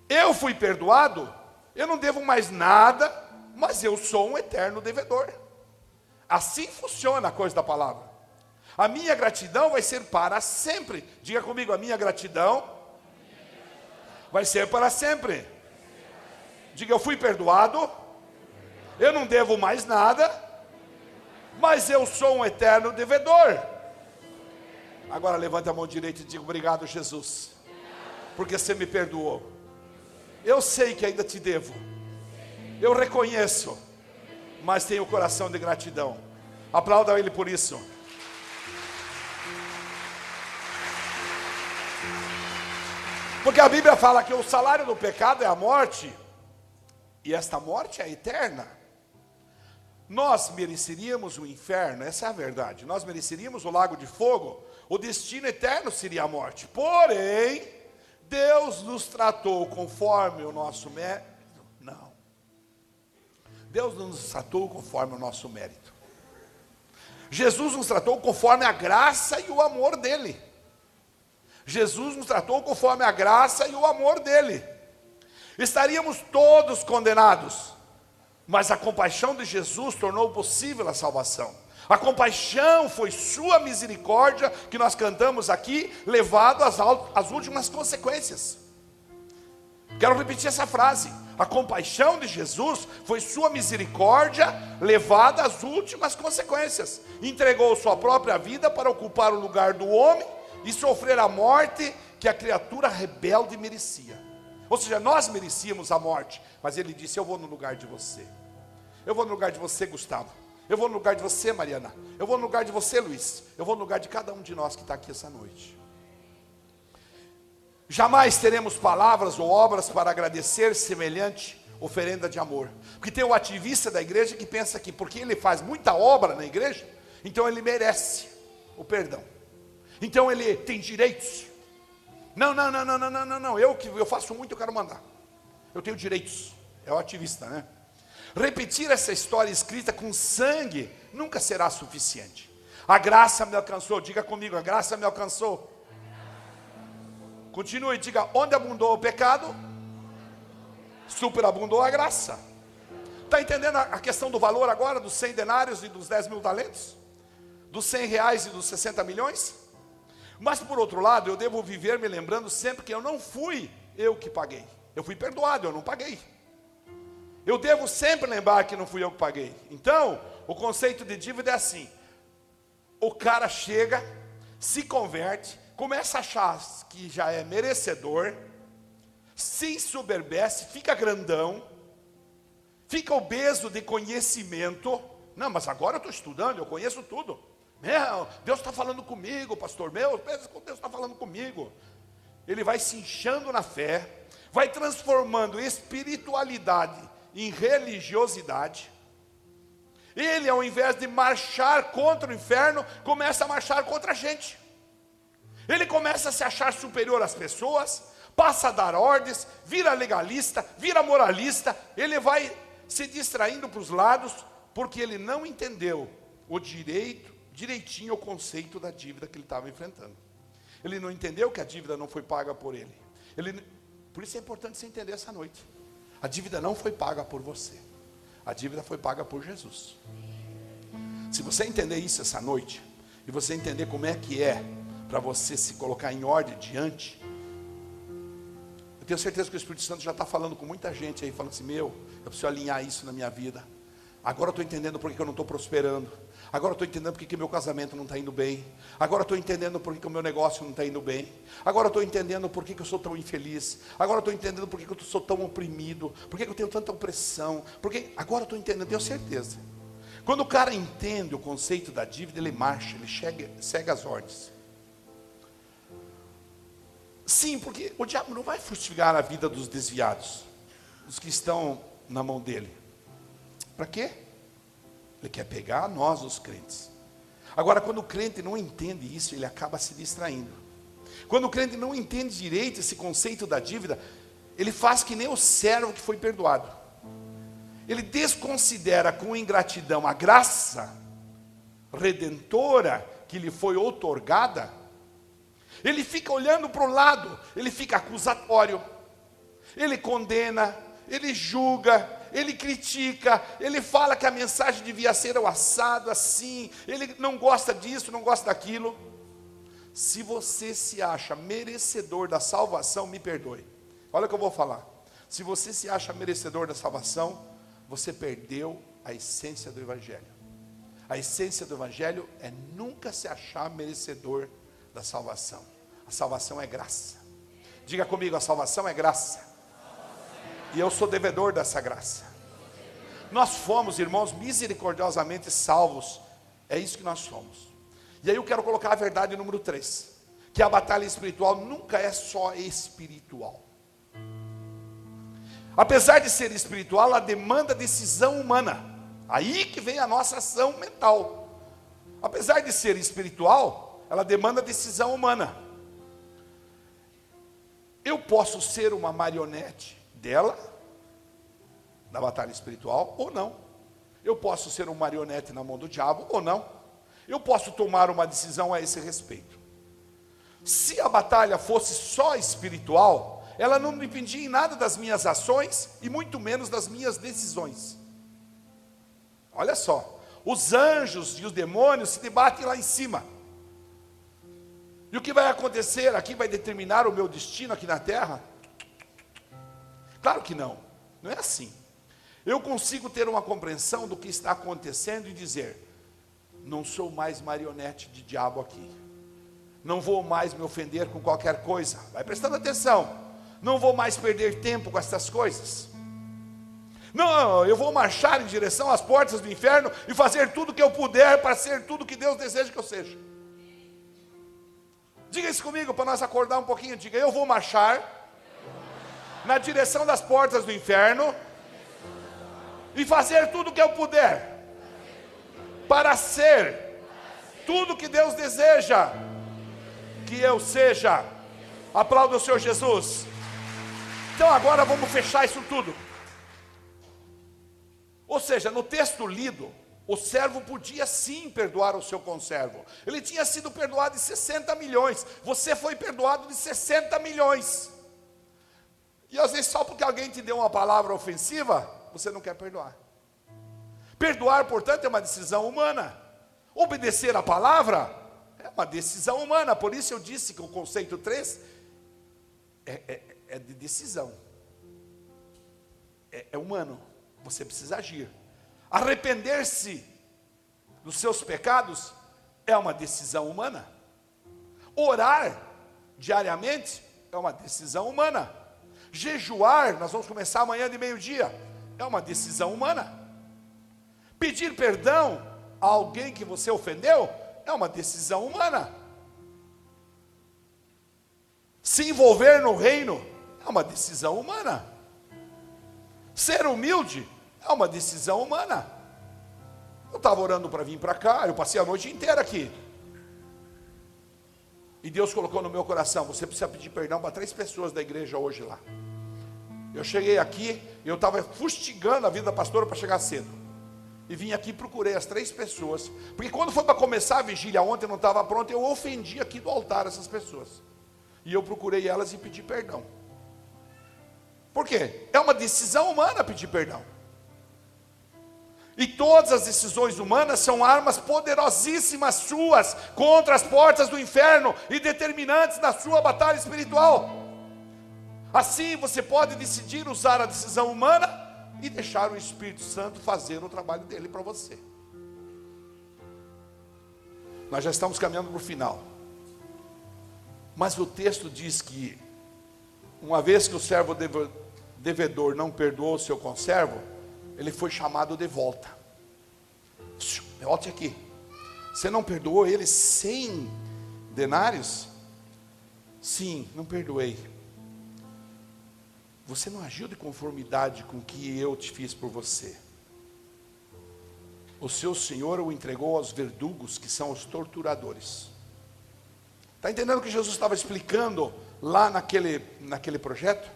A: Eu fui perdoado, eu não devo mais nada, mas eu sou um eterno devedor. Assim funciona a coisa da palavra. A minha gratidão vai ser para sempre. Diga comigo, a minha gratidão vai ser para sempre. Diga, eu fui perdoado, eu não devo mais nada, mas eu sou um eterno devedor. Agora levante a mão direita e diga, obrigado, Jesus, porque você me perdoou. Eu sei que ainda te devo, eu reconheço, mas tenho o coração de gratidão. Aplauda Ele por isso. Porque a Bíblia fala que o salário do pecado é a morte, e esta morte é eterna. Nós mereceríamos o inferno, essa é a verdade. Nós mereceríamos o lago de fogo, o destino eterno seria a morte. Porém, Deus nos tratou conforme o nosso mérito. Não. Deus não nos tratou conforme o nosso mérito. Jesus nos tratou conforme a graça e o amor dele. Jesus nos tratou conforme a graça e o amor dele. Estaríamos todos condenados, mas a compaixão de Jesus tornou possível a salvação. A compaixão foi sua misericórdia, que nós cantamos aqui, levado às últimas consequências. Quero repetir essa frase. A compaixão de Jesus foi sua misericórdia, levada às últimas consequências. Entregou sua própria vida para ocupar o lugar do homem e sofrer a morte que a criatura rebelde merecia. Ou seja, nós merecíamos a morte, mas ele disse, eu vou no lugar de você. Eu vou no lugar de você, Gustavo. Eu vou no lugar de você, Mariana. Eu vou no lugar de você, Luiz. Eu vou no lugar de cada um de nós que está aqui essa noite. Jamais teremos palavras ou obras para agradecer semelhante oferenda de amor. Porque tem o ativista da igreja que pensa que porque ele faz muita obra na igreja, então ele merece o perdão. Então ele tem direitos. Não. Eu faço muito, eu quero mandar. Eu tenho direitos. É o ativista, né? Repetir essa história escrita com sangue nunca será suficiente. A graça me alcançou. Diga comigo, a graça me alcançou. Continue, diga, onde abundou o pecado, superabundou a graça. Está entendendo a questão do valor agora, dos 100 denários e dos 10 mil talentos? Dos 100 reais e dos 60 milhões? Mas por outro lado, eu devo viver me lembrando sempre que eu não fui eu que paguei. Eu fui perdoado, eu não paguei. Eu devo sempre lembrar que não fui eu que paguei. Então, o conceito de dívida é assim. O cara chega, se converte, começa a achar que já é merecedor, se ensoberbece, fica grandão, fica obeso de conhecimento. Não, mas agora eu estou estudando, eu conheço tudo. Meu, Deus está falando comigo, pastor meu, pensa que Deus está falando comigo. Ele vai se inchando na fé, vai transformando espiritualidade em religiosidade. Ele, ao invés de marchar contra o inferno, começa a marchar contra a gente. Ele começa a se achar superior às pessoas, passa a dar ordens, vira legalista, vira moralista. Ele vai se distraindo para os lados, porque ele não entendeu direitinho o conceito da dívida que ele estava enfrentando. Ele não entendeu que a dívida não foi paga por ele. Por isso é importante você entender essa noite. A dívida não foi paga por você. A dívida foi paga por Jesus. Se você entender isso essa noite, e você entender como é que é para você se colocar em ordem diante, eu tenho certeza que o Espírito Santo já está falando com muita gente aí, falando assim, eu preciso alinhar isso na minha vida. Agora eu estou entendendo por que eu não estou prosperando. Agora eu estou entendendo por que meu casamento não está indo bem. Agora eu estou entendendo por que o meu negócio não está indo bem. Agora eu estou entendendo por que eu sou tão infeliz. Agora eu estou entendendo por que eu sou tão oprimido. Por que eu tenho tanta opressão. Agora eu estou entendendo, tenho certeza. Quando o cara entende o conceito da dívida, ele marcha, ele segue as ordens. Sim, porque o diabo não vai fustigar a vida dos desviados, dos que estão na mão dele. Para quê? Ele quer pegar nós, os crentes. Agora, quando o crente não entende isso, ele acaba se distraindo. Quando o crente não entende direito esse conceito da dívida, ele faz que nem o servo que foi perdoado. Ele desconsidera com ingratidão a graça redentora que lhe foi outorgada. Ele fica olhando para o lado, ele fica acusatório, ele condena, ele julga, ele critica, ele fala que a mensagem devia ser o assado, assim, ele não gosta disso, não gosta daquilo. Se você se acha merecedor da salvação, me perdoe. Olha o que eu vou falar. Se você se acha merecedor da salvação, você perdeu a essência do Evangelho. A essência do Evangelho é nunca se achar merecedor da salvação. A salvação é graça. Diga comigo, a salvação é graça. E eu sou devedor dessa graça. Nós fomos, irmãos, misericordiosamente salvos. É isso que nós somos. E aí eu quero colocar a verdade número 3. Que a batalha espiritual nunca é só espiritual. Apesar de ser espiritual, ela demanda decisão humana. Aí que vem a nossa ação mental. Apesar de ser espiritual, ela demanda decisão humana. Eu posso ser uma marionete dela, da batalha espiritual, ou não. Eu posso ser um marionete na mão do diabo, ou não. Eu posso tomar uma decisão a esse respeito. Se a batalha fosse só espiritual, ela não dependia em nada das minhas ações, e muito menos das minhas decisões. Olha só, os anjos e os demônios se debatem lá em cima. E o que vai acontecer aqui vai determinar o meu destino aqui na terra? Claro que não, não é assim. Eu consigo ter uma compreensão do que está acontecendo e dizer: não sou mais marionete de diabo aqui. Não vou mais me ofender com qualquer coisa. Vai prestando atenção. Não vou mais perder tempo com essas coisas. Não, eu vou marchar em direção às portas do inferno e fazer tudo o que eu puder para ser tudo que Deus deseja que eu seja. Diga isso comigo para nós acordar um pouquinho. Diga: eu vou marchar na direção das portas do inferno e fazer tudo o que eu puder para ser tudo que Deus deseja que eu seja. Aplauda o Senhor Jesus. Então agora vamos fechar isso tudo. Ou seja, no texto lido, o servo podia sim perdoar o seu conservo. Ele tinha sido perdoado de 60 milhões. Você foi perdoado de 60 milhões. E às vezes só porque alguém te deu uma palavra ofensiva, você não quer perdoar. Perdoar, portanto, é uma decisão humana. Obedecer a palavra é uma decisão humana. Por isso eu disse que o conceito 3 é de decisão. É humano. Você precisa agir. Arrepender-se dos seus pecados é uma decisão humana. Orar diariamente é uma decisão humana. Jejuar, nós vamos começar amanhã de meio-dia, é uma decisão humana. Pedir perdão a alguém que você ofendeu é uma decisão humana. Se envolver no reino é uma decisão humana. Ser humilde é uma decisão humana. Eu estava orando para vir para cá, eu passei a noite inteira aqui. E Deus colocou no meu coração: você precisa pedir perdão para 3 pessoas da igreja hoje lá. Eu cheguei aqui, eu estava fustigando a vida da pastora para chegar cedo. E vim aqui e procurei as 3 pessoas. Porque quando foi para começar a vigília ontem, não estava pronto, eu ofendi aqui do altar essas pessoas. E eu procurei elas e pedi perdão. Por quê? É uma decisão humana pedir perdão. E todas as decisões humanas são armas poderosíssimas suas contra as portas do inferno e determinantes da sua batalha espiritual. Assim você pode decidir usar a decisão humana e deixar o Espírito Santo fazer o trabalho dele para você. Nós já estamos caminhando para o final. Mas o texto diz que, uma vez que o servo devedor não perdoou o seu conservo, ele foi chamado de volta. Volte aqui. Você não perdoou ele 100 denários? Sim, não perdoei. Você não agiu de conformidade com o que eu te fiz por você. O seu Senhor o entregou aos verdugos, que são os torturadores. Está entendendo o que Jesus estava explicando lá naquele projeto?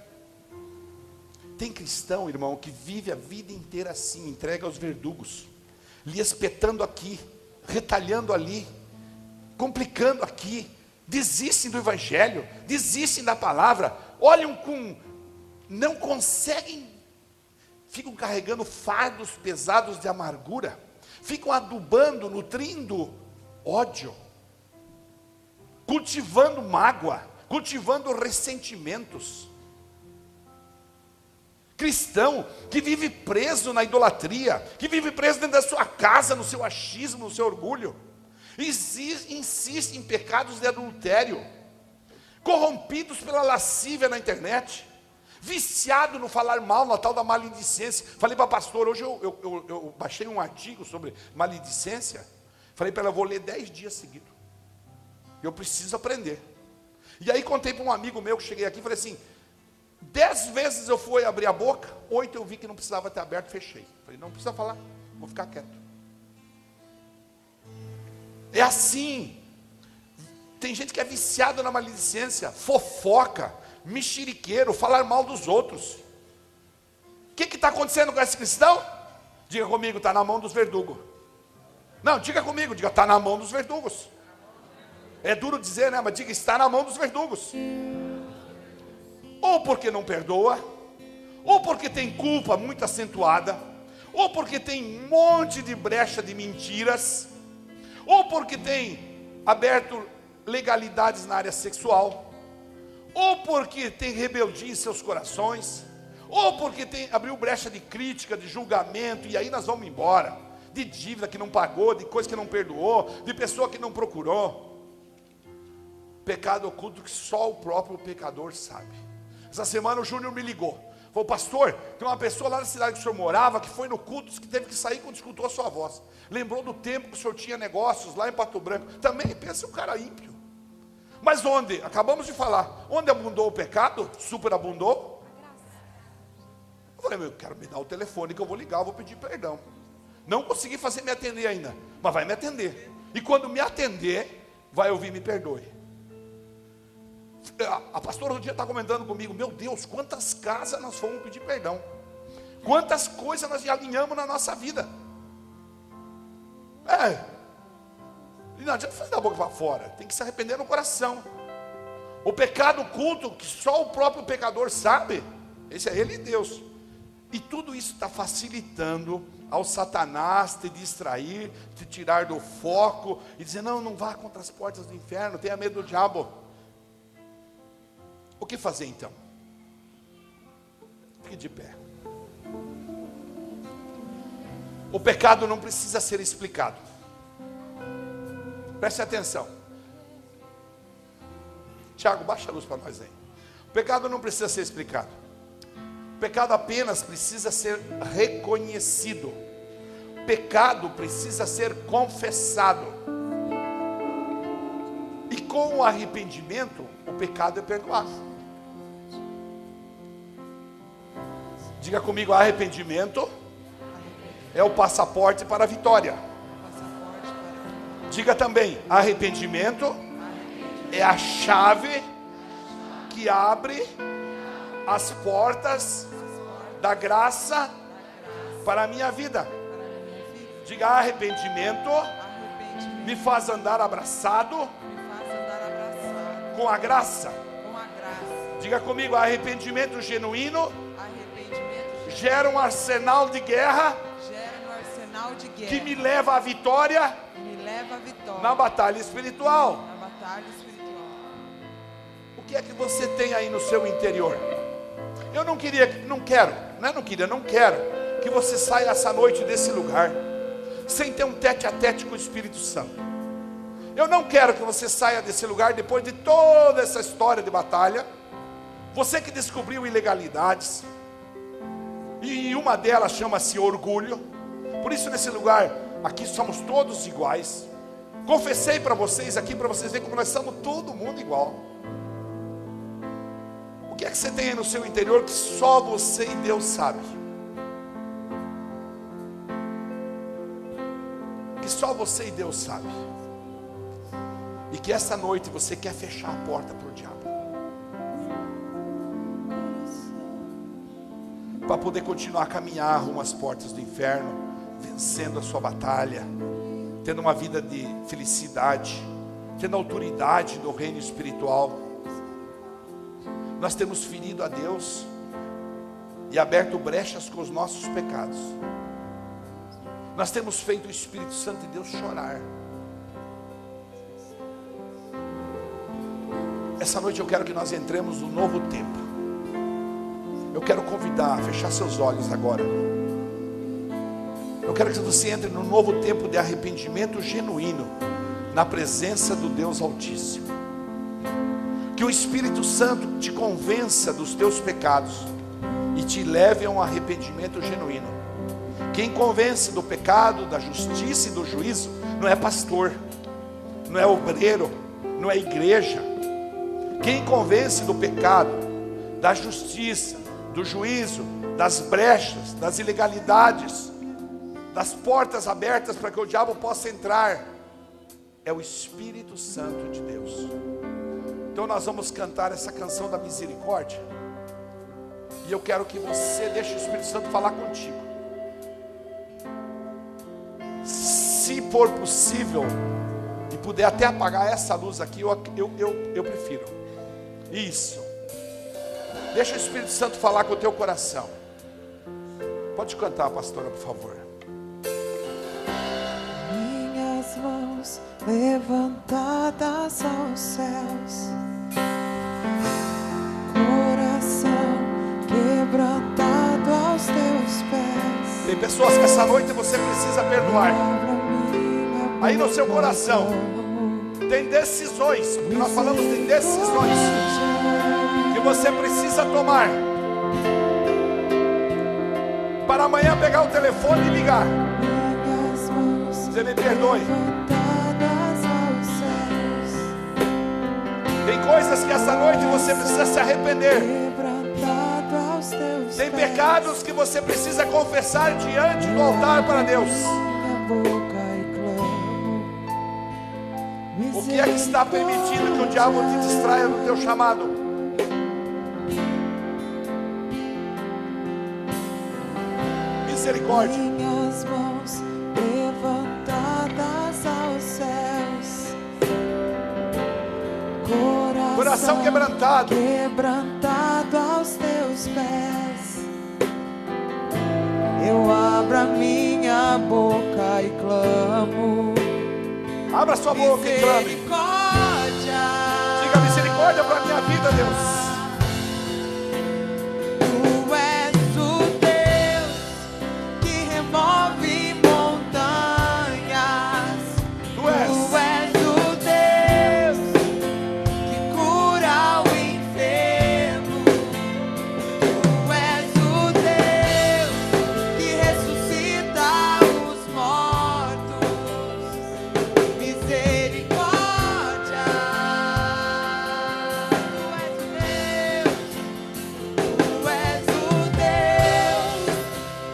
A: Tem cristão, irmão, que vive a vida inteira assim, entrega aos verdugos, lhe espetando aqui, retalhando ali, complicando aqui, desistem do evangelho, desistem da palavra, olham não conseguem, ficam carregando fardos pesados de amargura, ficam adubando, nutrindo ódio, cultivando mágoa, cultivando ressentimentos. Cristão que vive preso na idolatria, que vive preso dentro da sua casa, no seu achismo, no seu orgulho, insiste em pecados de adultério, corrompidos pela lascívia na internet, viciado no falar mal, na tal da maledicência. Falei para a pastora, hoje eu baixei um artigo sobre maledicência, falei para ela, eu vou ler 10 dias seguidos, eu preciso aprender. E aí contei para um amigo meu que cheguei aqui, falei assim, 10 vezes eu fui abrir a boca, 8 eu vi que não precisava ter aberto, fechei. Falei, não precisa falar, vou ficar quieto. É assim. Tem gente que é viciada na maledicência, fofoca, mexeriqueiro, falar mal dos outros. O que está acontecendo com esse cristão? Diga comigo, está na mão dos verdugos. Não, diga comigo, diga, está na mão dos verdugos. É duro dizer, né? Mas diga, está na mão dos verdugos. Ou porque não perdoa, ou porque tem culpa muito acentuada, ou porque tem um monte de brecha de mentiras, ou porque tem aberto legalidades na área sexual, ou porque tem rebeldia em seus corações, ou porque abriu brecha de crítica, de julgamento, e aí nós vamos embora, de dívida que não pagou, de coisa que não perdoou, de pessoa que não procurou. Pecado oculto que só o próprio pecador sabe. Essa semana o Júnior me ligou, falou, pastor, tem uma pessoa lá na cidade que o senhor morava, que foi no culto, que teve que sair quando escutou a sua voz, lembrou do tempo que o senhor tinha negócios lá em Pato Branco. Também pensa um cara ímpio. Mas onde? Acabamos de falar, onde abundou o pecado, superabundou. Eu falei, eu quero me dar o telefone que eu vou ligar, eu vou pedir perdão. Não consegui fazer me atender ainda, mas vai me atender. E quando me atender, vai ouvir, me perdoe. A pastora um dia está comentando comigo, meu Deus, quantas casas nós fomos pedir perdão, quantas coisas nós já alinhamos na nossa vida. E não adianta fazer da boca para fora, tem que se arrepender no coração. O pecado oculto, que só o próprio pecador sabe, esse é ele e Deus. E tudo isso está facilitando ao Satanás te distrair, te tirar do foco, e dizer, não vá contra as portas do inferno, tenha medo do diabo. O que fazer então? Fique de pé. O pecado não precisa ser explicado. Preste atenção. Tiago, baixa a luz para nós aí. O pecado não precisa ser explicado. O pecado apenas precisa ser reconhecido. O pecado precisa ser confessado. E com o arrependimento, o pecado é perdoado. Diga comigo, arrependimento é o passaporte para a vitória. Diga também, arrependimento é a chave que abre as portas da graça para a minha vida. Diga, arrependimento me faz andar abraçado com a graça. Diga comigo, arrependimento genuíno gera um arsenal de guerra que me leva à vitória na batalha espiritual. O que é que você tem aí no seu interior? Eu não quero que você saia essa noite desse lugar sem ter um tete a tete com o Espírito Santo. Eu não quero que você saia desse lugar depois de toda essa história de batalha. Você que descobriu ilegalidades, e uma delas chama-se orgulho. Por isso nesse lugar, aqui somos todos iguais. Confessei para vocês aqui, para vocês verem como nós somos todo mundo igual. O que é que você tem aí no seu interior que só você e Deus sabe? Que só você e Deus sabe. E que essa noite você quer fechar a porta para o diabo. para poder continuar a caminhar rumo às portas do inferno, vencendo a sua batalha, tendo uma vida de felicidade, tendo autoridade no reino espiritual. Nós temos ferido a Deus e aberto brechas com os nossos pecados. Nós temos feito o Espírito Santo de Deus chorar. Essa noite eu quero que nós entremos no novo tempo. Eu quero convidar a fechar seus olhos agora. Eu quero que você entre no novo tempo de arrependimento genuíno, na presença do Deus Altíssimo. Que o Espírito Santo te convença dos teus pecados e te leve a um arrependimento genuíno. Quem convence do pecado, da justiça e do juízo não é pastor, não é obreiro, não é igreja. Quem convence do pecado, da justiça, do juízo, das brechas, das ilegalidades, das portas abertas para que o diabo possa entrar, é o Espírito Santo de Deus. Então nós vamos cantar essa canção da misericórdia, e eu quero que você deixe o Espírito Santo falar contigo. Se for possível, e puder até apagar essa luz aqui, eu prefiro. Isso. Deixa o Espírito Santo falar com o teu coração. Pode cantar, pastora, por favor.
B: Minhas mãos levantadas aos céus, coração quebrantado aos teus pés.
A: Tem pessoas que essa noite você precisa perdoar. Aí no seu coração tem decisões, porque nós falamos de decisões que você precisa tomar para amanhã pegar o telefone e ligar. Você me perdoe. Tem coisas que essa noite você precisa se arrepender. Tem pecados que você precisa confessar diante do altar para Deus. O que é que está permitindo que o diabo te distraia no teu chamado? Misericórdia.
B: Minhas mãos levantadas aos céus,
A: Coração quebrantado
B: aos teus pés. Eu abro a minha boca e clamo.
A: Abra sua boca e clame.
B: Misericórdia.
A: Diga misericórdia para a minha vida, Deus.
B: Tu és o Deus que remove montanhas.
A: Tu és
B: o Deus que cura o enfermo. Tu és o Deus que ressuscita os mortos. Misericórdia. Tu és o Deus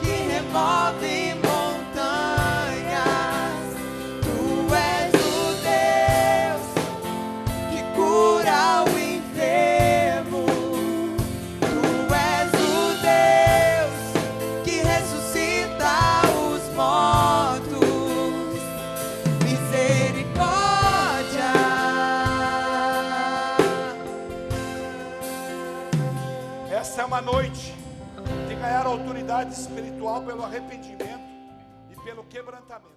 B: que remove montanhas. Tu és o Deus que cura o enfermo. Tu és o Deus que ressuscita os mortos. Misericórdia.
A: Essa é uma noite de ganhar autoridade espiritual pelo arrependimento e pelo quebrantamento.